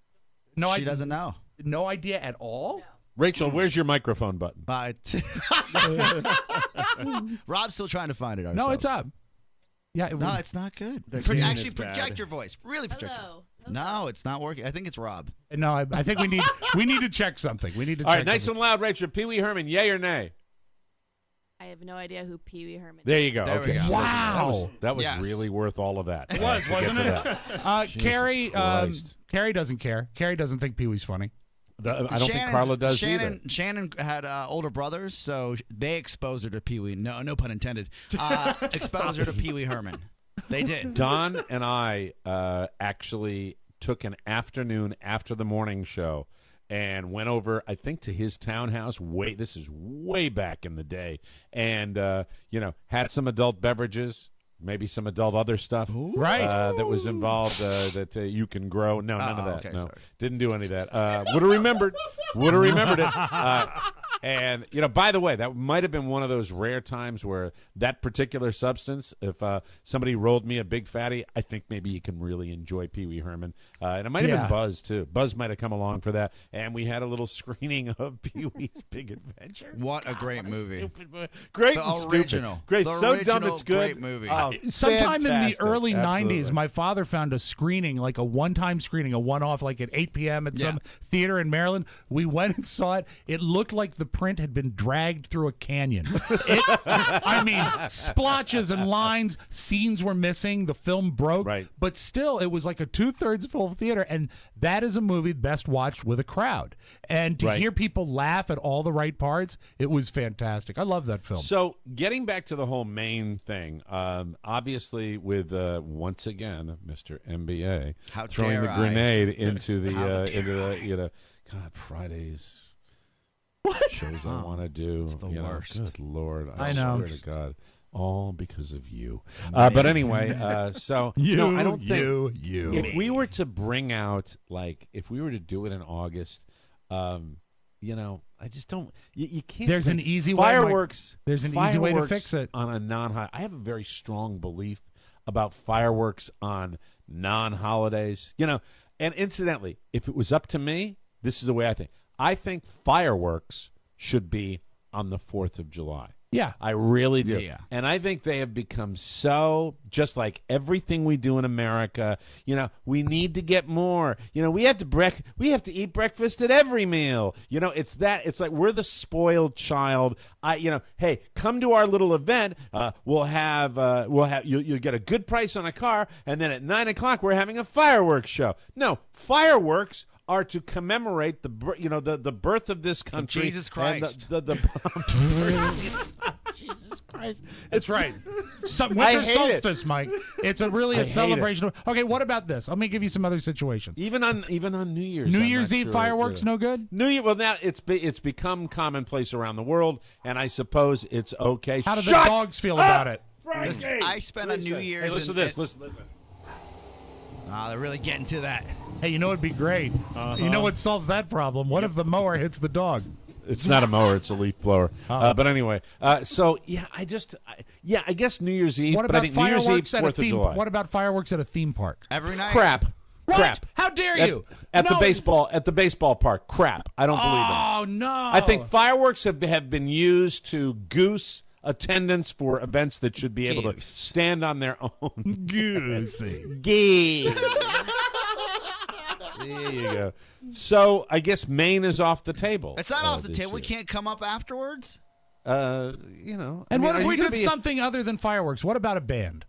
No, she doesn't know. No idea at all. Rachel, where's your microphone button? Rob's still trying to find it. No, ourselves. it's up. Yeah, No, it's not good. The gain Actually, is bad. project your voice. Really project. Hello. No, it's not working. I think it's Rob. No, I think we need to check something. We need to All check right, nice something. and loud, Rachel. Pee Wee Herman, yay or nay? I have no idea who Pee Wee Herman is. There you go. There we Okay. go. Wow. That was Yes. really worth all of that. It was, to get wasn't to it? that. Jesus Carrie Christ. Carrie doesn't care. Carrie doesn't think Pee Wee's funny. I don't think Carla does either. Shannon had older brothers, so they exposed her to Pee Wee. No pun intended. Exposed her to Pee Wee Herman. They did. Don and I actually took an afternoon after the morning show and went over, I think, to his townhouse. This is way back in the day, and had some adult beverages, maybe some adult other stuff, Right. That was involved that you can grow. No, none of that. Okay, no, sorry. didn't do any of that. Would have remembered. Would have remembered it. And by the way, that might have been one of those rare times where that particular substance, if somebody rolled me a big fatty, I think maybe you can really enjoy Pee Wee Herman. And it might have been Buzz too. Buzz might have come along for that, and we had a little screening of Pee Wee's Big Adventure. What a great movie! Great, The and stupid. original. Great, The so dumb original it's good. great movie. Oh, Sometime in the fantastic. early 90s, Absolutely. my father found a screening, like a one-time screening, a one-off, like at 8 p.m. at some theater in Maryland. We went and saw it. It looked like the print had been dragged through a canyon. Splotches and lines, scenes were missing, the film broke, Right. but still, it was like a 2/3 full theater, and that is a movie best watched with a crowd. And to Right. hear people laugh at all the right parts, it was fantastic. I love that film. So, getting back to the whole main thing, obviously, with once again, Mr. NBA How throwing dare the I. grenade into How the God, Fridays. shows I want to do. It's the worst. Good Lord. I know. Swear to God. All because of you. But anyway, so I don't think if we were to bring out, like, if we were to do it in August, I just don't. You can't. There's an easy fireworks. There's an easy way to fix it on a non-high. I have a very strong belief about fireworks on non-holidays. And incidentally, if it was up to me, this is the way I think. I think fireworks should be on the 4th of July. Yeah. I really do. Yeah. And I think they have become so, just like everything we do in America, we need to get more. We have to eat breakfast at every meal. It's like we're the spoiled child. Hey, come to our little event. We'll have you'll get a good price on a car, and then at 9:00 we're having a fireworks show. No, fireworks are to commemorate the birth of this country, Jesus Christ. And Jesus Christ, that's right. Winter solstice, Mike. It's really a hate celebration. Okay, what about this? Let me give you some other situations. Even on New Year's, New I'm Year's not Eve sure, fireworks, no good. New Year. Well, now it's become commonplace around the world, and I suppose it's okay. How do the dogs feel about it? I spent a New Year's. Hey, listen to this. Listen. They're really getting to that. Hey, it'd be great. You know what solves that problem? What if the mower hits the dog? It's not a mower; it's a leaf blower. But anyway, I guess New Year's Eve. What but I about think New Year's Eve, fireworks at a 4th of theme? July. What about fireworks at a theme park? Every night. Crap. What? Crap. How dare you? At the baseball park. Crap. I don't believe it. Oh no! I think fireworks have been used to goose attendance for events that should be able to stand on their own. Goosey. There you go. So I guess Maine is off the table. It's not off the table. We can't come up afterwards. And what if we did something other than fireworks? What about a band?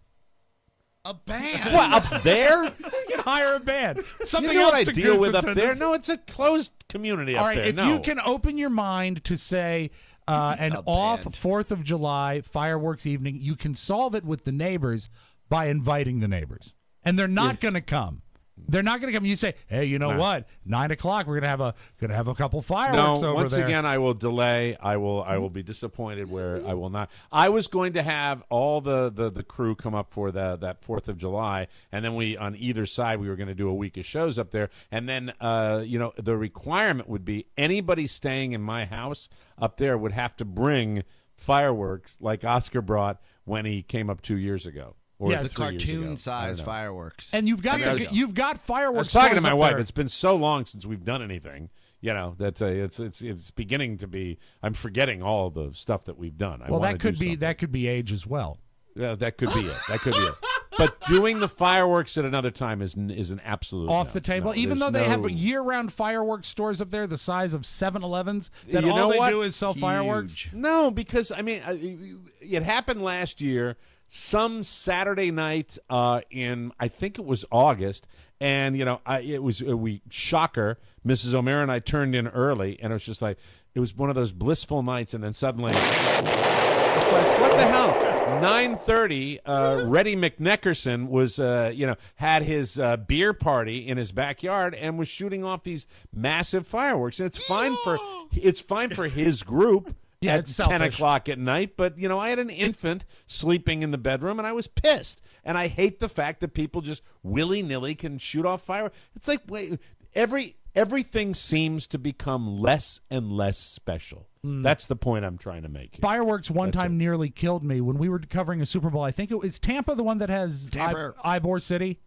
A band? What, up there? You can hire a band. Something you know else what I to deal goose with up there? attendance. No, it's a closed community up All right, there. if you can open your mind to say an off 4th of July fireworks evening, you can solve it with the neighbors by inviting the neighbors. And they're not going to come. They're not going to come. You say, "Hey, you know what? 9:00, we're going to have a couple fireworks over once there." Again, I will delay. I will be disappointed where I will not. I was going to have all the crew come up for that 4th of July, and then we on either side we were going to do a week of shows up there, and then the requirement would be anybody staying in my house up there would have to bring fireworks like Oscar brought when he came up 2 years ago. Or the cartoon-sized fireworks. And you've got fireworks. I was talking to my wife. There. It's been so long since we've done anything. That it's beginning to be. I'm forgetting all the stuff that we've done. That could be age as well. Yeah, that could be it. But doing the fireworks at another time is an absolute off the table. Even though they have year-round fireworks stores up there the size of 7-Elevens, that all they do is sell fireworks. No, because it happened last year. Some Saturday night in, I think it was August, and it was shocker. Mrs. O'Meara and I turned in early, and it was just like it was one of those blissful nights, and then suddenly it's like, what the hell? 9:30. Reddy McNeckerson was had his beer party in his backyard and was shooting off these massive fireworks, and it's fine for his group. Yeah, at it's 10 selfish. o'clock at night, but I had an infant sleeping in the bedroom, and I was pissed. And I hate the fact that people just willy-nilly can shoot off fireworks. It's like everything seems to become less and less special. That's the point I'm trying to make here. Fireworks one time nearly killed me when we were covering a Super Bowl. I think it was Tampa, the one that has Ybor City.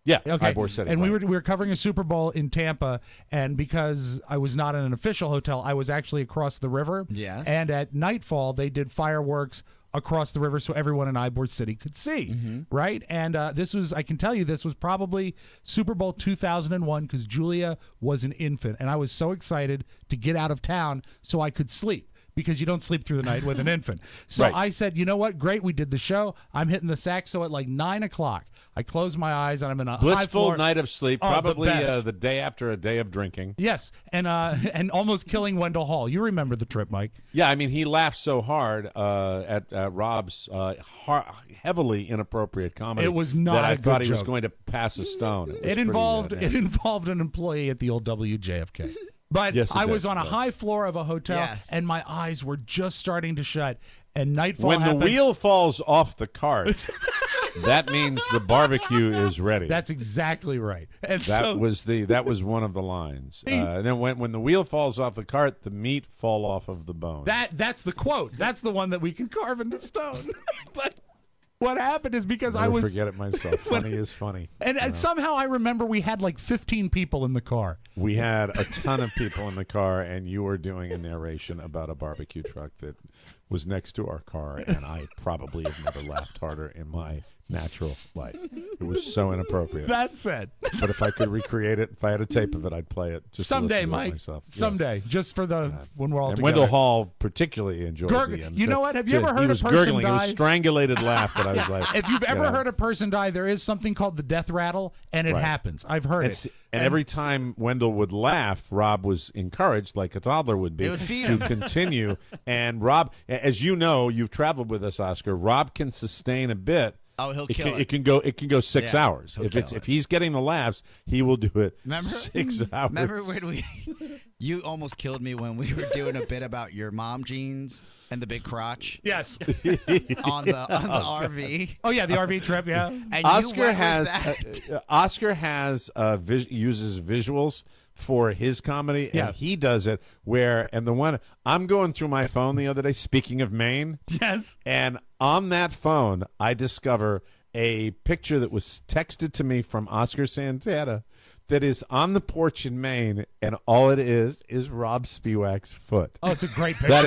Yeah, okay. Ybor City. And right. we were covering a Super Bowl in Tampa, and because I was not in an official hotel, I was actually across the river. Yes. And at nightfall, they did fireworks across the river so everyone in Ybor City could see, right? And I can tell you, this was probably Super Bowl 2001 because Julia was an infant, and I was so excited to get out of town so I could sleep. Because you don't sleep through the night with an infant. So Right. I said, you know what? Great, we did the show. I'm hitting the sack. So at like 9 o'clock, I close my eyes and I'm in a high Blissful floor. night of sleep, Oh, the probably best. the day after a day of drinking. Yes, and almost killing Wendell Hall. You remember the trip, Mike? Yeah, I mean, he laughed so hard at Rob's heavily inappropriate comedy. It was not that I a good thought he was joke. going to pass a stone. It involved an employee at the old WJFK. But Yes, it I did. was on a Yes. high floor of a hotel, Yes. and my eyes were just starting to shut. And nightfall When happened. the wheel falls off the cart, that means the barbecue is ready. That's exactly right. And That was one of the lines. And then when the wheel falls off the cart, the meat fall off of the bone. That's the quote. That's the one that we can carve into stone. But what happened is because I'll I was forget it myself. Funny is funny. and somehow I remember we had like 15 people in the car. We had a ton of people in the car, and you were doing a narration about a barbecue truck that was next to our car, and I probably have never laughed harder in my natural life. It was so inappropriate. That's it. But if I could recreate it, if I had a tape of it, I'd play it. Just to Someday, listen to it Mike. myself. Yes. Someday, just for the when we're all And together. Wendell Hall particularly enjoyed the. You know what? Have you ever heard he a was person gurgling. die? It was strangulated laugh that I was like. If you've ever you know. heard a person die, there is something called the death rattle, and it Right. happens. I've heard And, it. and every time Wendell would laugh, Rob was encouraged, like a toddler would be, It would feed to him. continue. And Rob, as you know, you've traveled with us, Oscar. Rob can sustain a bit. Oh, he'll it kill can, it. It can go 6 Yeah, hours. he'll If kill he's getting the laughs, he will do it. Remember 6 hours. Remember when you almost killed me when we were doing a bit about your mom jeans and the big crotch? Yes. on the RV. Oh yeah, the RV trip. Yeah. And Oscar has uses visuals for his comedy, and he does it and the one I'm going through my phone the other day, speaking of Maine, yes, and on that phone I discover a picture that was texted to me from Oscar Santana that is on the porch in Maine, and all it is Rob Spiewak's foot. Oh, it's a great picture. That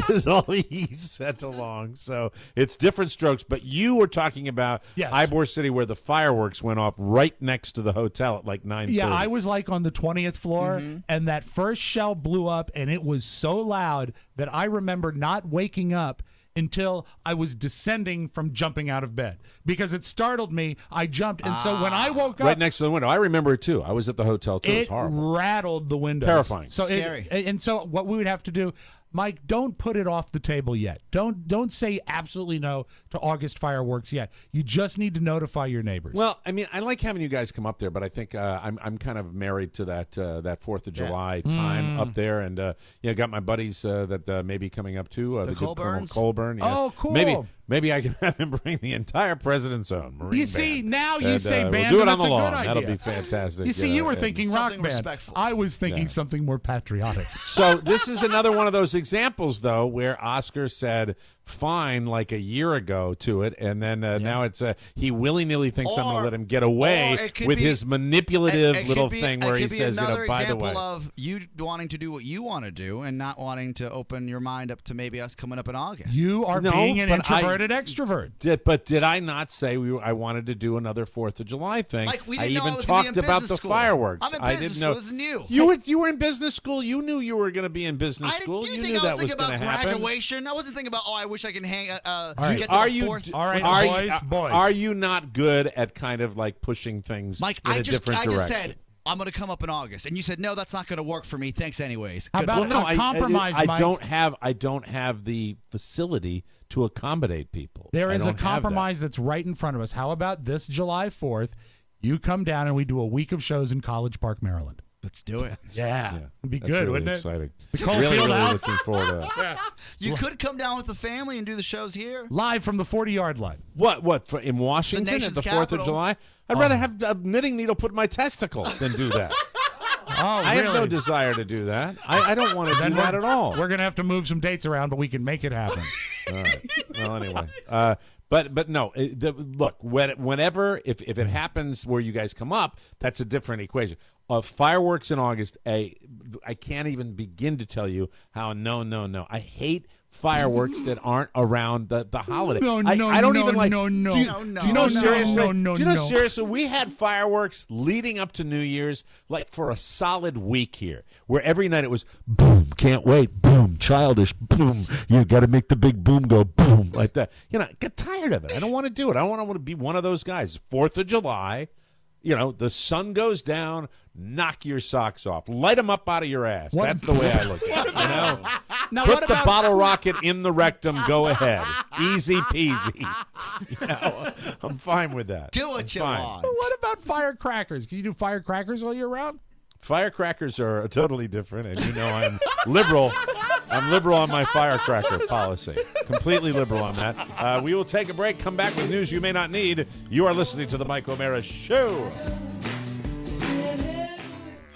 is all he sent along. So it's different strokes. But you were talking about Ybor City, where the fireworks went off right next to the hotel at like 9:30. Yeah, I was like on the 20th floor, and that first shell blew up, and it was so loud that I remember not waking up until I was descending from jumping out of bed because it startled me. I jumped, and so when I woke up, right next to the window, I remember it too. I was at the hotel too. It was horrible. Rattled the windows. Terrifying. So Scary. And so what we would have to do, Mike, don't put it off the table yet. Don't say absolutely no to August fireworks yet. You just need to notify your neighbors. Well, I mean, I like having you guys come up there, but I think I'm kind of married to that 4th of July time up there, and got my buddies that may be coming up too. The good Colonel Colburns? Colburn. Yeah. Oh, cool. Maybe I can have him bring the entire President's Own Marine You see, Band. now you And, say we'll band, do it and on that's the a lawn. good idea. That'll be fantastic. You see, you were and- thinking rock Something band. respectful. I was thinking Yeah. something more patriotic. So this is another one of those examples, though, where Oscar said fine like a year ago to it, and then now it's he willy-nilly thinks I'm going to let him get away with his manipulative it little could be- thing it where he could be says, another by the example way. of you wanting to do what you want to do and not wanting to open your mind up to maybe us coming up in August. You are No, being an but introverted extrovert. Did I not say I wanted to do another 4th of July thing? Like, we I didn't know I even was gonna be talked in about business the school. fireworks. I'm in I business didn't school. know This is new. You were in business school. You knew you were going to be in business school. Do you You think knew I that was thinking going about to happen. graduation? I wasn't thinking about, I wish I can hang. Get to Are the you fourth. All right, boys. Are you not good at kind of like pushing things Mike, in I a just different direction? said I'm going to come up in August, and you said no, that's not going to work for me. Thanks, anyways. How Good about luck. a compromise, I Mike? don't have the facility to accommodate people. There I is a don't have that. compromise that's right in front of us. How about this July 4th? You come down and we do a week of shows in College Park, Maryland. Let's do it. Yeah. It'd be That's good, really wouldn't it? exciting. The Cole really, Field really House? looking forward to that. Yeah. You could come down with the family and do the shows here. Live from the 40-yard line. What in Washington at nation's the 4th of capital. July? I'd rather have a knitting needle put in my testicle than do that. Oh, I have no really? desire to do that. I don't want to do that at all. We're going to have to move some dates around, but we can make it happen. All right. Well, anyway, but no. Look, whenever if it happens where you guys come up, that's a different equation. Fireworks in August. I can't even begin to tell you how. No. I hate fireworks that aren't around the holiday. I don't even like. Do you know seriously? Do you know seriously? We had fireworks leading up to New Year's like for a solid week here, where every night it was boom, can't wait, boom, childish, boom. You got to make the big boom go boom like that. I get tired of it. I don't want to do it. I don't want to be one of those guys. 4th of July. The sun goes down, knock your socks off. Light them up out of your ass. That's the way I look at it. Now, Put the bottle rocket in the rectum. Go ahead. Easy peasy. I'm fine with that. Do what you fine. want. But what about firecrackers? Can you do firecrackers all year round? Firecrackers are totally different, and you know I'm liberal. I'm liberal on my firecracker policy. Completely liberal on that. We will take a break, come back with news you may not need. You are listening to The Mike O'Mara Show.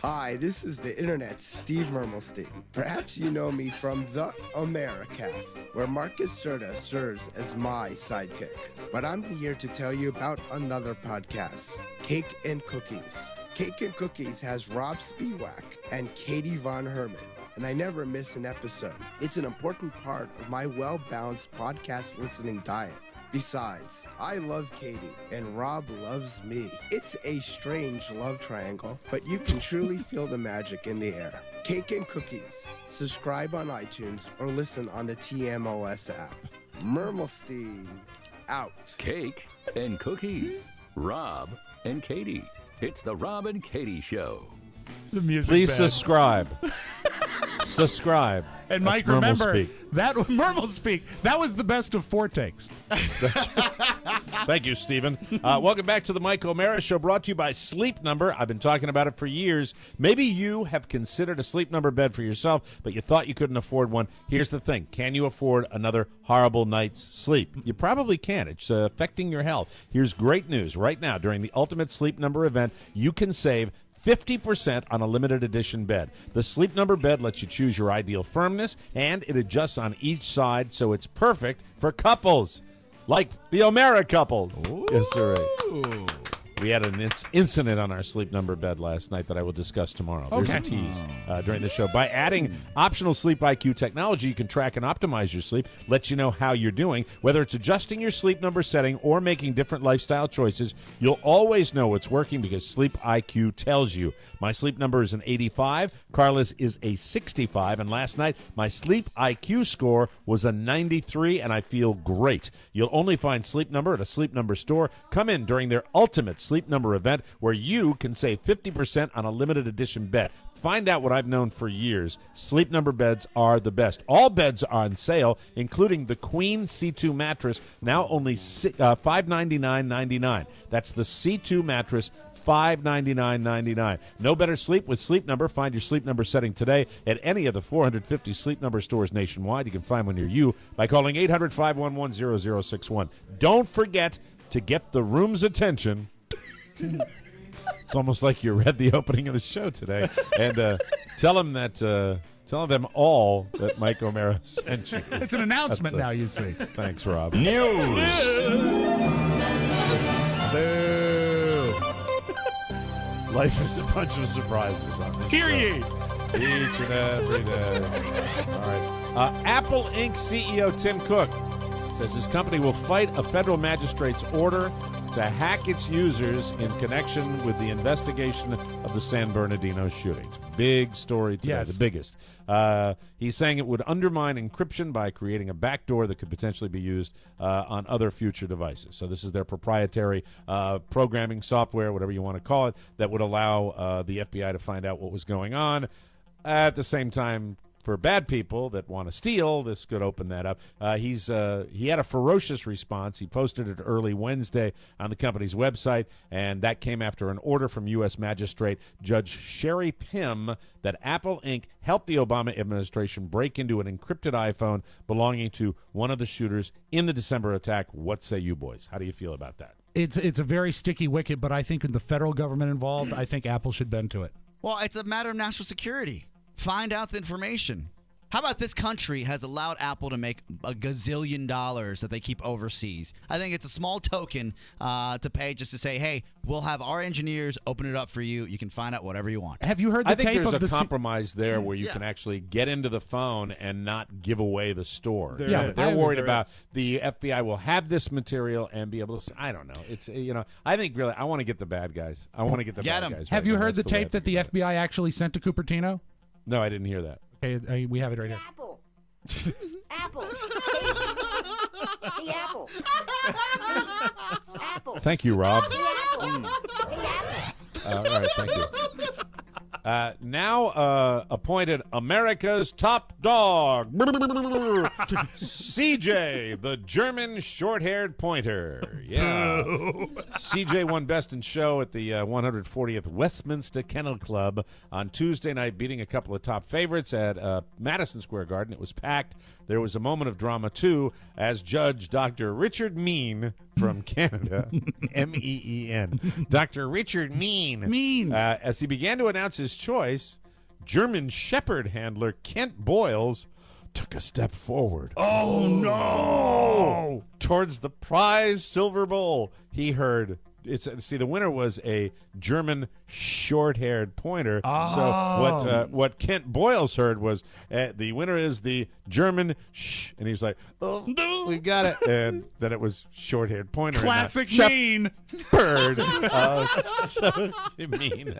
Hi, this is the Internet's Steve Mermelstein. Perhaps you know me from the Americast, where Marcus Serta serves as my sidekick. But I'm here to tell you about another podcast, Cake and Cookies. Cake and Cookies has Rob Spiewak and Katie Von Herman, and I never miss an episode. It's an important part of my well-balanced podcast listening diet. Besides, I love Katie, and Rob loves me. It's a strange love triangle, but you can truly feel the magic in the air. Cake and Cookies. Subscribe on iTunes or listen on the TMOS app. Mermelstein, out. Cake and Cookies. Rob and Katie. It's the Rob and Katie Show. The music. Please bed. subscribe. Subscribe. And That's Mike, Mermal remember speak. that Mermal speak. That was the best of 4 takes. Thank you, Stephen. Welcome back to the Mike O'Mara Show, brought to you by Sleep Number. I've been talking about it for years. Maybe you have considered a Sleep Number bed for yourself, but you thought you couldn't afford one. Here's the thing. Can you afford another horrible night's sleep? You probably can. It's affecting your health. Here's great news. Right now, during the Ultimate Sleep Number event, you can save 50% on a limited edition bed. The Sleep Number bed lets you choose your ideal firmness, and it adjusts on each side, so it's perfect for couples, like the O'Mara couples. Ooh. Yes, sir. We had an incident on our Sleep Number bed last night that I will discuss tomorrow. There's a tease during the show. By adding optional Sleep IQ technology, you can track and optimize your sleep, let you know how you're doing. Whether it's adjusting your Sleep Number setting or making different lifestyle choices, you'll always know it's working because Sleep IQ tells you. My Sleep Number is an 85. Carla's is a 65. And last night, my Sleep IQ score was a 93, and I feel great. You'll only find Sleep Number at a Sleep Number store. Come in during their Ultimate Sleep Number event where you can save 50% on a limited edition bed. Find out what I've known for years. Sleep Number beds are the best. All beds are on sale, including the Queen C2 mattress, now only $599.99. That's the C2 mattress, $599.99. No better sleep with Sleep Number. Find your Sleep Number setting today at any of the 450 Sleep Number stores nationwide. You can find one near you by calling 800-511-0061. Don't forget to get the room's attention. It's almost like you read the opening of the show today. And tell them all that Mike O'Mara sent you. It's an announcement now, you see. Thanks, Rob. News. Boo. Life is a bunch of surprises on this Hear show. ye. Each and every day. All right. Apple Inc. CEO Tim Cook says his company will fight a federal magistrate's order to hack its users in connection with the investigation of the San Bernardino shootings. Big story today, Yes. the biggest. He's saying it would undermine encryption by creating a backdoor that could potentially be used on other future devices. So this is their proprietary programming software, whatever you want to call it, that would allow the FBI to find out what was going on. At the same time, for bad people that want to steal, this could open that up. He had a ferocious response. He posted it early Wednesday on the company's website, and that came after an order from U.S. Magistrate Judge Sherry Pym that Apple Inc. helped the Obama administration break into an encrypted iPhone belonging to one of the shooters in the December attack. What say you boys? How do you feel about that? It's a very sticky wicket, but I think with the federal government involved, I think Apple should bend to it. Well, it's a matter of national security. Find out the information. How about this country has allowed Apple to make a gazillion dollars that they keep overseas? I think it's a small token to pay just to say, hey, we'll have our engineers open it up for you. You can find out whatever you want. Have you heard the I think tape there's of a the compromise there where you can actually get into the phone and not give away the store. There They're worried there about is. the FBI will have this material and be able to. I don't know. It's I think really I want to get the bad guys. I want to get the bad guys. Have right you now. heard the That's way I tape that think the FBI actually sent to Cupertino? No, I didn't hear that. Okay, we have it right here. Apple. Apple. Hey, Apple. Apple. Thank you, Rob. Hey, Apple. Hey, Apple. All right, thank you. Now appointed America's top dog, CJ, the German short-haired pointer. Yeah. CJ won Best in Show at the 140th Westminster Kennel Club on Tuesday night, beating a couple of top favorites at Madison Square Garden. It was packed. There was a moment of drama, too, as Judge Dr. Richard Mean from Canada, M-E-E-N, Dr. Richard Mean, as he began to announce his choice, German Shepherd handler Kent Boyles took a step forward. Oh, no! Towards the prize silver bowl. He heard... the winner was a German short-haired pointer. Oh. So what Kent Boyles heard was the winner is the German and he was like, "Oh, we got it." And then it was short-haired pointer. Classic Mean. Bird. So Mean.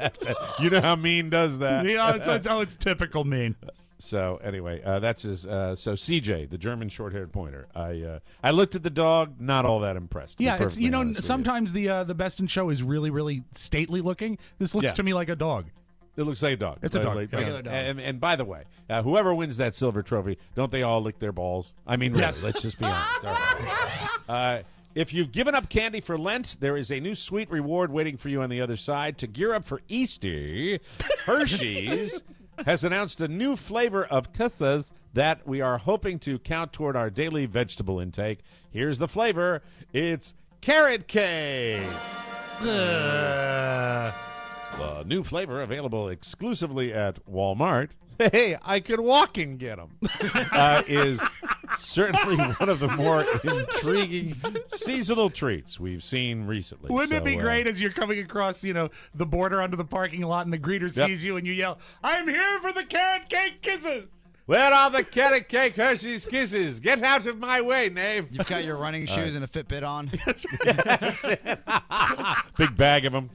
You know how Mean does that. Yeah, it's typical Mean. So anyway, that's his. So CJ, the German short-haired pointer. I looked at the dog, not all that impressed. to be Yeah, it's perfectly honest with you. sometimes the Best in Show is really, really stately looking. This looks Yeah. to me like a dog. It looks like a dog. It's a dog. Regular dog. And by the way, whoever wins that silver trophy, don't they all lick their balls? I mean, really, Yes. let's just be honest. All right. If you've given up candy for Lent, there is a new sweet reward waiting for you on the other side. To gear up for Easter, Hershey's has announced a new flavor of kisses that we are hoping to count toward our daily vegetable intake. Here's the flavor. It's carrot cake. The new flavor available exclusively at Walmart. Hey, I could walk and get them. Is certainly one of the more intriguing seasonal treats we've seen recently. Wouldn't it be So, great as you're coming across, the border onto the parking lot and the greeter Yep. sees you and you yell, "I'm here for the carrot cake kisses." Where are the carrot cake Hershey's Kisses? Get out of my way, knave. You've got your running shoes and a Fitbit on. Big bag of them.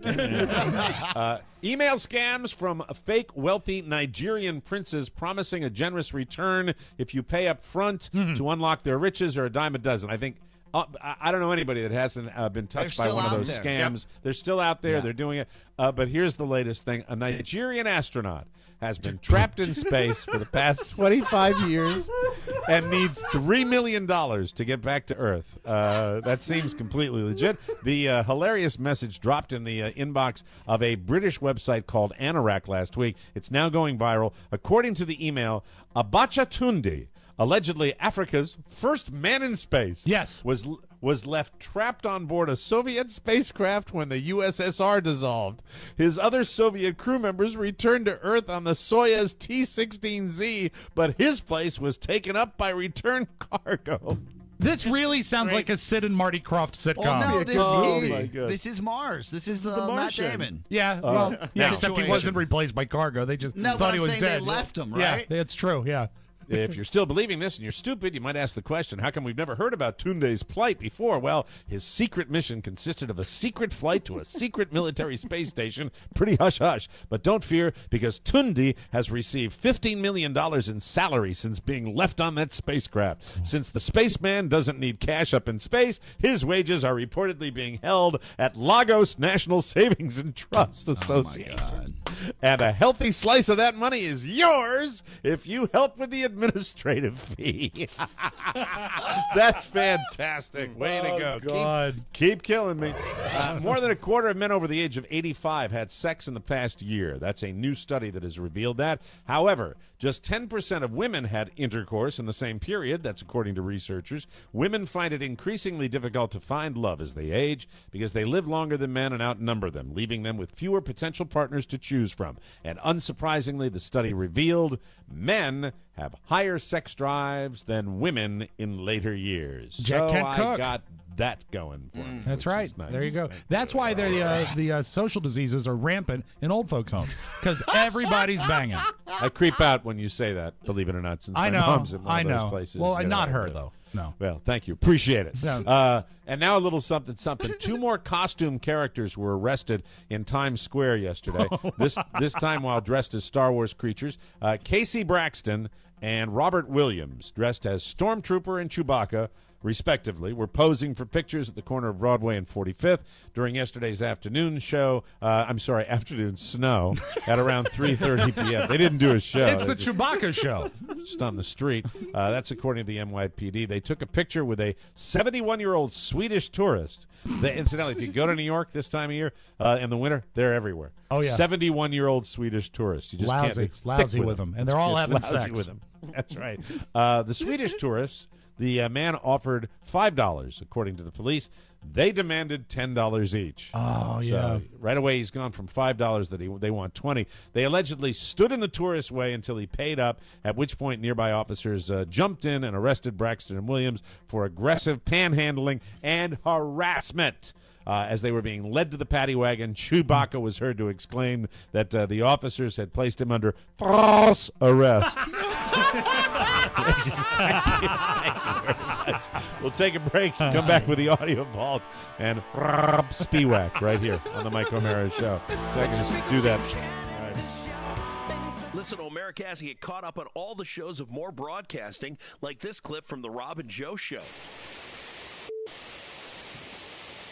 Email scams from fake wealthy Nigerian princes promising a generous return if you pay up front to unlock their riches or a dime a dozen. I think I don't know anybody that hasn't been touched by still one of out those there. scams. They're still out there. Yeah. They're doing it. But here's the latest thing. A Nigerian astronaut has been trapped in space for the past 25 years and needs $3 million to get back to Earth. That seems completely legit. The hilarious message dropped in the inbox of a British website called Anorak last week. It's now going viral. According to the email, Abacha Tunde, allegedly Africa's first man in space, was left trapped on board a Soviet spacecraft when the USSR dissolved. His other Soviet crew members returned to Earth on the Soyuz T-16Z, but his place was taken up by return cargo. This really sounds like a Sid and Marty Croft sitcom. Well, no, this is Mars. This is Matt Martian. Damon. Yeah, except he wasn't replaced by cargo. They just No, thought but he I'm was saying dead. they left him, Yeah, right? it's true, yeah. If you're still believing this and you're stupid, you might ask the question, how come we've never heard about Tunde's plight before? Well, his secret mission consisted of a secret flight to a secret military space station. Pretty hush-hush. But don't fear, because Tunde has received $15 million in salary since being left on that spacecraft. Since the spaceman doesn't need cash up in space, his wages are reportedly being held at Lagos National Savings and Trust Association. Oh, my God. And a healthy slice of that money is yours if you help with the administrative fee. That's fantastic. Way to go. God. Keep killing me. More than a quarter of men over the age of 85 had sex in the past year. That's a new study that has revealed that. However, just 10% of women had intercourse in the same period. That's according to researchers. Women find it increasingly difficult to find love as they age because they live longer than men and outnumber them, leaving them with fewer potential partners to choose from. And unsurprisingly, the study revealed men have higher sex drives than women in later years. Jack so Kent I Cook. got that going for me. That's which right. is nice. There you go. That's why the social diseases are rampant in old folks' homes because everybody's banging. I creep out when you say that, believe it or not, since I my know. mom's in one I of those know. places. Well, you not know, her though. No. Well, thank you. Appreciate it. Yeah. And now a little something. Two more costume characters were arrested in Times Square yesterday. This time while dressed as Star Wars creatures. Casey Braxton and Robert Williams, dressed as Stormtrooper and Chewbacca, respectively, were posing for pictures at the corner of Broadway and 45th during yesterday's afternoon snow at around 3:30 p.m. They didn't do a show. It's the Chewbacca show. Just on the street. That's according to the NYPD. They took a picture with a 71-year-old Swedish tourist. Incidentally, if you go to New York this time of year in the winter, they're everywhere. Oh, yeah. 71-year-old Swedish tourists. You just can't be lousy thick with them. And they're all having lousy sex. with them. That's right. The Swedish tourists, the man offered $5, according to the police. They demanded $10 each. Oh, yeah. So right away, he's gone from $5 that they want $20. They allegedly stood in the tourist's way until he paid up, at which point nearby officers jumped in and arrested Braxton and Williams for aggressive panhandling and harassment. As they were being led to the paddy wagon, Chewbacca was heard to exclaim that the officers had placed him under false arrest. Thank you very much. We'll take a break and come back with the audio vault and Rob Spiewak right here on the Mike O'Mara Show. So I can just do that. Listen to Omeracast and get caught up on all the shows of More Broadcasting, like this clip from The Rob and Joe Show.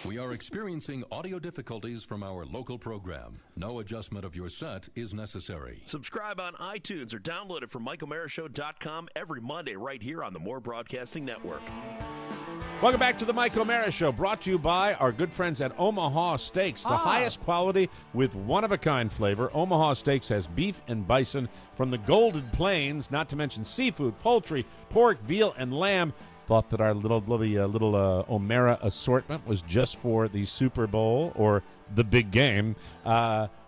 We are experiencing audio difficulties from our local program. No adjustment of your set is necessary. Subscribe on iTunes or download it from MikeO'MaraShow.com every Monday right here on the More Broadcasting Network. Welcome back to the Mike O'Mara Show, brought to you by our good friends at Omaha Steaks. The highest quality with one-of-a-kind flavor. Omaha Steaks has beef and bison from the Golden Plains, not to mention seafood, poultry, pork, veal, and lamb. Thought that our little O'Mara assortment was just for the Super Bowl or the big game.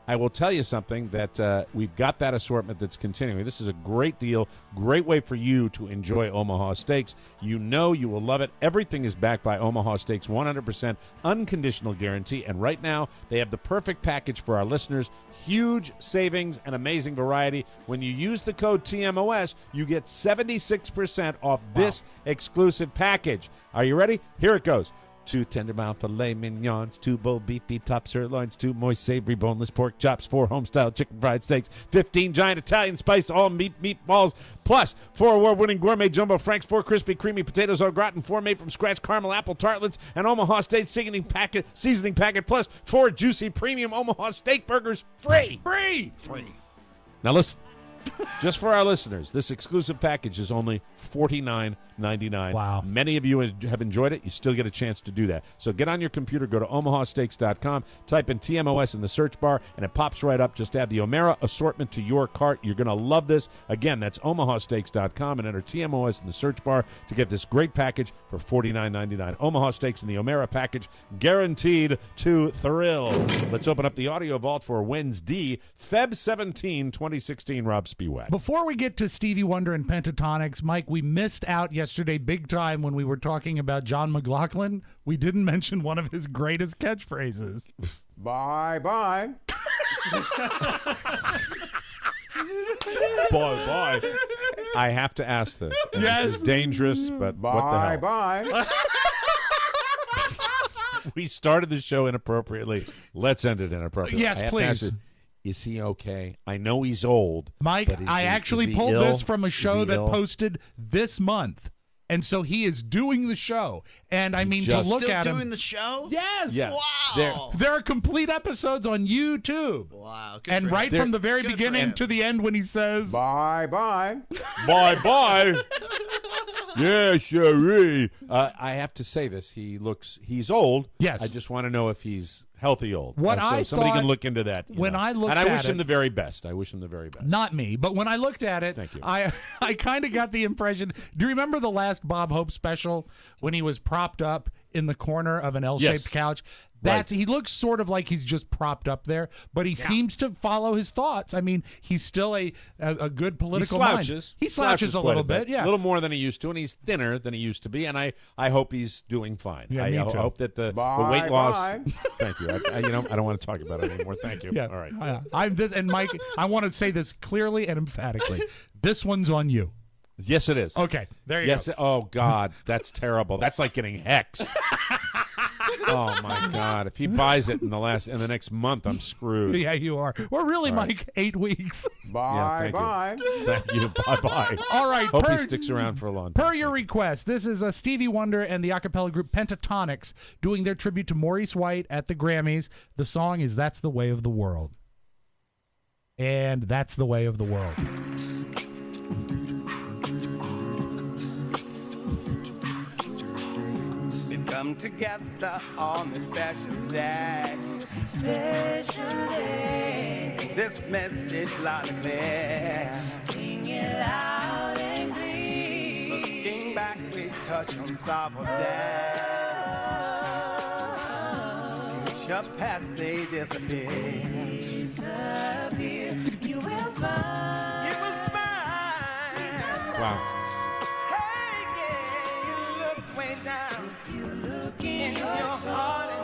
I will tell you something that we've got that assortment that's continuing. This is a great deal, great way for you to enjoy Omaha Steaks. You know you will love it. Everything is backed by Omaha Steaks, 100% unconditional guarantee. And right now, they have the perfect package for our listeners. Huge savings and amazing variety. When you use the code TMOS, you get 76% off this exclusive package. Are you ready? Here it goes. 2 tender-mouthed filet mignons, 2 bold beefy top sirloins, 2 moist savory boneless pork chops, 4 home-style chicken fried steaks, 15 giant Italian spiced all-meat meatballs, plus 4 award-winning gourmet jumbo franks, 4 crispy creamy potatoes au gratin, 4 made-from-scratch caramel apple tartlets, and Omaha Steak seasoning packet, plus 4 juicy premium Omaha Steak burgers free. Now listen. Just for our listeners, this exclusive package is only $49.99. Wow. Many of you have enjoyed it. You still get a chance to do that. So get on your computer, go to omahasteaks.com, type in TMOS in the search bar, and it pops right up. Just add the O'Mara assortment to your cart. You're going to love this. Again, that's omahasteaks.com, and enter TMOS in the search bar to get this great package for $49.99. Omaha Steaks and the O'Mara package, guaranteed to thrill. Let's open up the audio vault for Wednesday, Feb 17, 2016. Rob Spiewak. Before we get to Stevie Wonder and Pentatonics, Mike, we missed out yesterday big time when we were talking about John McLaughlin. We didn't mention one of his greatest catchphrases. Bye-bye. Boy. I have to ask this. And Yes. This is dangerous, but what the hell? Bye-bye. We started the show inappropriately. Let's end it inappropriately. Yes, I have to please. ask you, is he okay? I know he's old. Mike, but I actually is he pulled ill? this from a Is show he that ill? posted this month. And so he is doing the show. And I mean, to just- look Still at him. doing the show? Yes. Yeah. Wow. There are complete episodes on YouTube. Wow. Good And for right him. from the very Good for beginning him. to the end when he says, Bye-bye. Bye-bye. Yeah, sure. I have to say this. He's old. Yes. I just want to know if he's healthy old. What So I somebody thought- can look into that. when I looked and I at wish it- him the very best. I wish him the very best. not me, but when I looked at it, Thank you. I kind of got the impression. Do you remember the last Bob Hope special when he was propped up in the corner of an L-shaped Yes. couch? Right. He looks sort of like he's just propped up there, but he seems to follow his thoughts. I mean, he's still a good political he mind. slouches. He slouches a quite little bit, yeah. A little more than he used to, and he's thinner than he used to be, and I hope he's doing fine. Yeah, I me too. hope that the weight loss. Thank you. I don't want to talk about it anymore. Thank you. Yeah. All right. I'm this, and Mike, I want to say this clearly and emphatically. This one's on you. Yes, it is. Okay, there you yes. go. Oh God, that's terrible. That's like getting hexed. Oh my God! If he buys it in the next month, I'm screwed. Yeah, you are. Well, really, All right. Mike, 8 weeks. Bye, bye. Thank you. Bye, bye. All right. Hope he sticks around for a long time. Per your request, this is Stevie Wonder and the a cappella group Pentatonics doing their tribute to Maurice White at the Grammys. The song is "That's the Way of the World," and that's the way of the world. Come together on this special day. Special day. This message loud and clear. Sing it loud and clear. Looking back, we touch on sorrowful days. Future past, they disappear. You will find. You will find. Wow.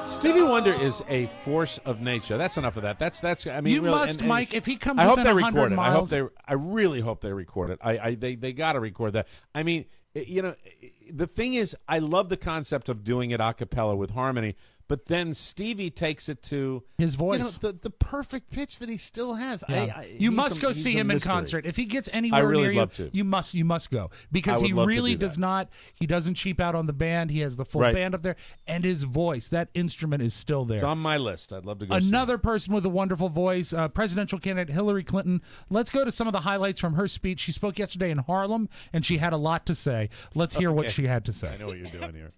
Stevie Wonder is a force of nature. That's enough of that. That's. I mean, You really, must, Mike, if he comes I hope within they 100 record it. miles- I really hope they record it. They got to record that. I mean, the thing is, I love the concept of doing it a cappella with harmony. But then Stevie takes it to his voice, the perfect pitch that he still has. Yeah. You must go see him in concert. If he gets anywhere near you, you must go because he really does not. He doesn't cheap out on the band. He has the full band up there, and his voice. That instrument is still there. It's on my list. I'd love to go. Another person with a wonderful voice, presidential candidate Hillary Clinton. Let's go to some of the highlights from her speech. She spoke yesterday in Harlem, and she had a lot to say. Let's hear what she had to say. I know what you're doing here.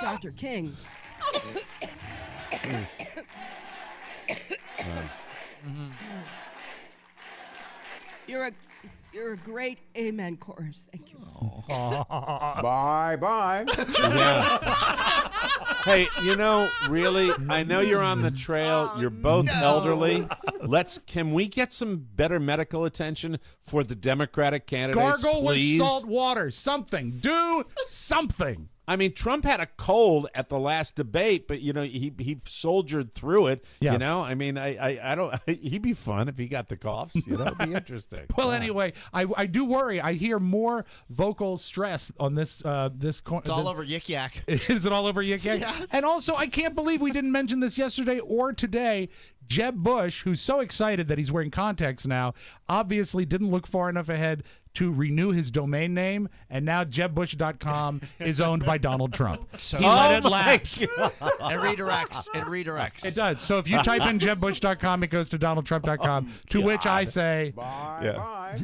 Dr. King. You're a great amen chorus. Thank you. Bye bye. Yeah. Hey, really, I know you're on the trail. You're both elderly. Can we get some better medical attention for the Democratic candidates, Gargle please? with salt water. Something. Do something. I mean, Trump had a cold at the last debate, but he soldiered through it. Yeah. I mean, I don't. He'd be fun if he got the coughs. It'd be interesting. Well, anyway, I do worry. I hear more vocal stress on this. It's all over Yik Yak. Is it all over Yik Yak? Yes. And also, I can't believe we didn't mention this yesterday or today. Jeb Bush, who's so excited that he's wearing contacts now, obviously didn't look far enough ahead to renew his domain name, and now JebBush.com is owned by Donald Trump. So he let it lapse. It redirects. It does. So if you type in JebBush.com, it goes to DonaldTrump.com, to which I say, bye.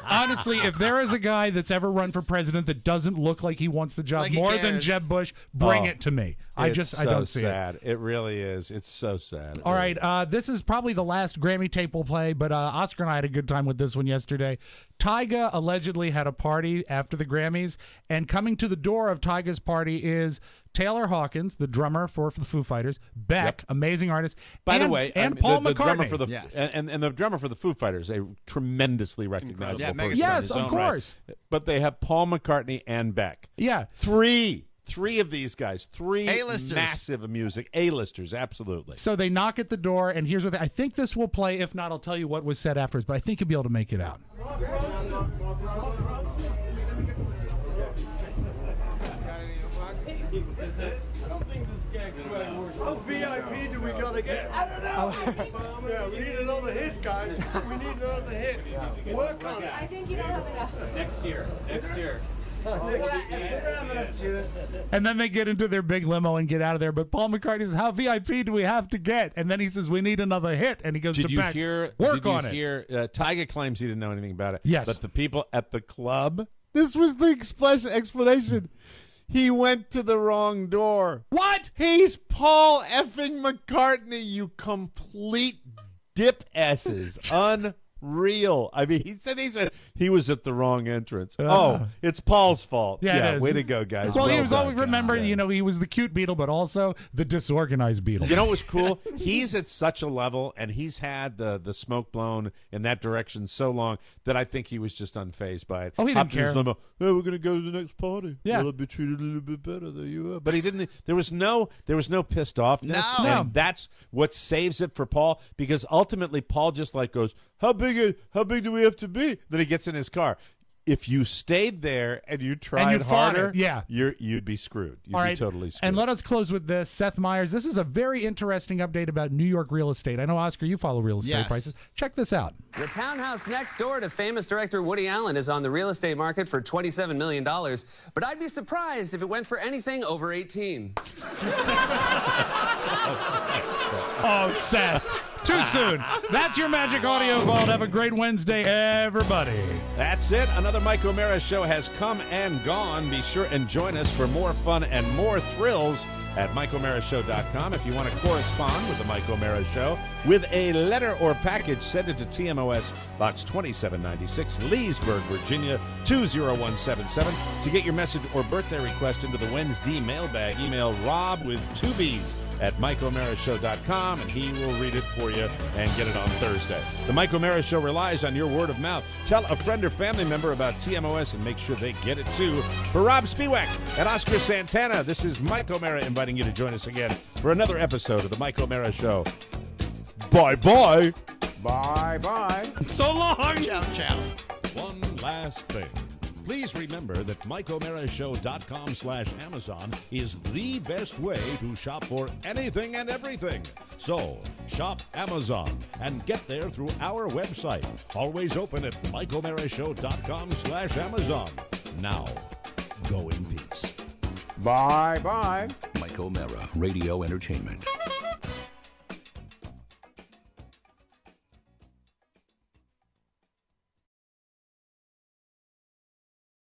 Honestly, if there is a guy that's ever run for president that doesn't look like he wants the job Like he more than cares. Jeb Bush, bring it to me. I don't see sad. it. It really is. It's so sad. All right, this is probably the last Grammy tape we'll play, but Oscar and I had a good time with this one yesterday. Tyga allegedly had a party after the Grammys, and coming to the door of Tyga's party is Taylor Hawkins, the drummer for the Foo Fighters, Beck, amazing artist. By the way, and Paul the McCartney. drummer for and the drummer for the Foo Fighters, a tremendously recognizable person. Yes, in his of own right. course. But they have Paul McCartney and Beck. Yeah. Three of these guys, A-listers. massive music, A-listers, absolutely. So they knock at the door, and here's what I think this will play. If not, I'll tell you what was said afterwards, but I think you'll be able to make it out. How VIP do we gotta get? I don't know. Yeah, we need another hit, guys. We need another hit. Work on it. I think you don't have enough. Next year. And then they get into their big limo and get out of there. But Paul McCartney says, "How VIP do we have to get?" And then he says, "We need another hit." And he goes Did to you Beck, hear? work did you on it. hear? Tyga claims he didn't know anything about it. Yes. But the people at the club. This was the explanation. He went to the wrong door. What? He's Paul effing McCartney, you complete dip asses. Unreal. I mean, he said he was at the wrong entrance. It's Paul's fault. Yeah, it is. Way to go, guys. Well, he was done. always remember, he was the cute Beatle, but also the disorganized Beatle. You know what was cool? He's at such a level, and he's had the smoke blown in that direction so long that I think he was just unfazed by it. Oh, he didn't Hopped in his care. limo, "Hey, we're gonna go to the next party. Yeah. We'll be treated a little bit better than you are." But he didn't. There was no pissed offness. No. And that's what saves it for Paul, because ultimately Paul just goes, how big do we have to be? Then he gets in his car. If you stayed there and you tried harder, you'd be screwed. You'd be totally screwed. And let us close with this. Seth Meyers, this is a very interesting update about New York real estate. I know, Oscar, you follow real estate prices. Check this out. The townhouse next door to famous director Woody Allen is on the real estate market for $27 million, but I'd be surprised if it went for anything over 18. Oh, Seth. Too soon. That's your Magic Audio Vault. Have a great Wednesday, everybody. That's it. Another Mike O'Mara show has come and gone. Be sure and join us for more fun and more thrills at MikeO'MaraShow.com. If you want to correspond with the Mike O'Mara Show with a letter or package, send it to TMOS Box 2796, Leesburg, Virginia 20177. To get your message or birthday request into the Wednesday mailbag, email Rob with 2 B's at MikeO'MaraShow.com, and he will read it for you and get it on Thursday. The Mike O'Mara Show relies on your word of mouth. Tell a friend or family member about TMOS and make sure they get it too. For Rob Spiewak and Oscar Santana, this is Mike O'Mara inviting you to join us again for another episode of the Mike O'Mara Show. Bye-bye. Bye-bye. So long. Ciao, ciao. One last thing. Please remember that MikeO'MaraShow.com/Amazon is the best way to shop for anything and everything. So, shop Amazon and get there through our website. Always open at MikeO'MaraShow.com/Amazon. Now, go in peace. Bye-bye. Mike O'Mara, Radio Entertainment.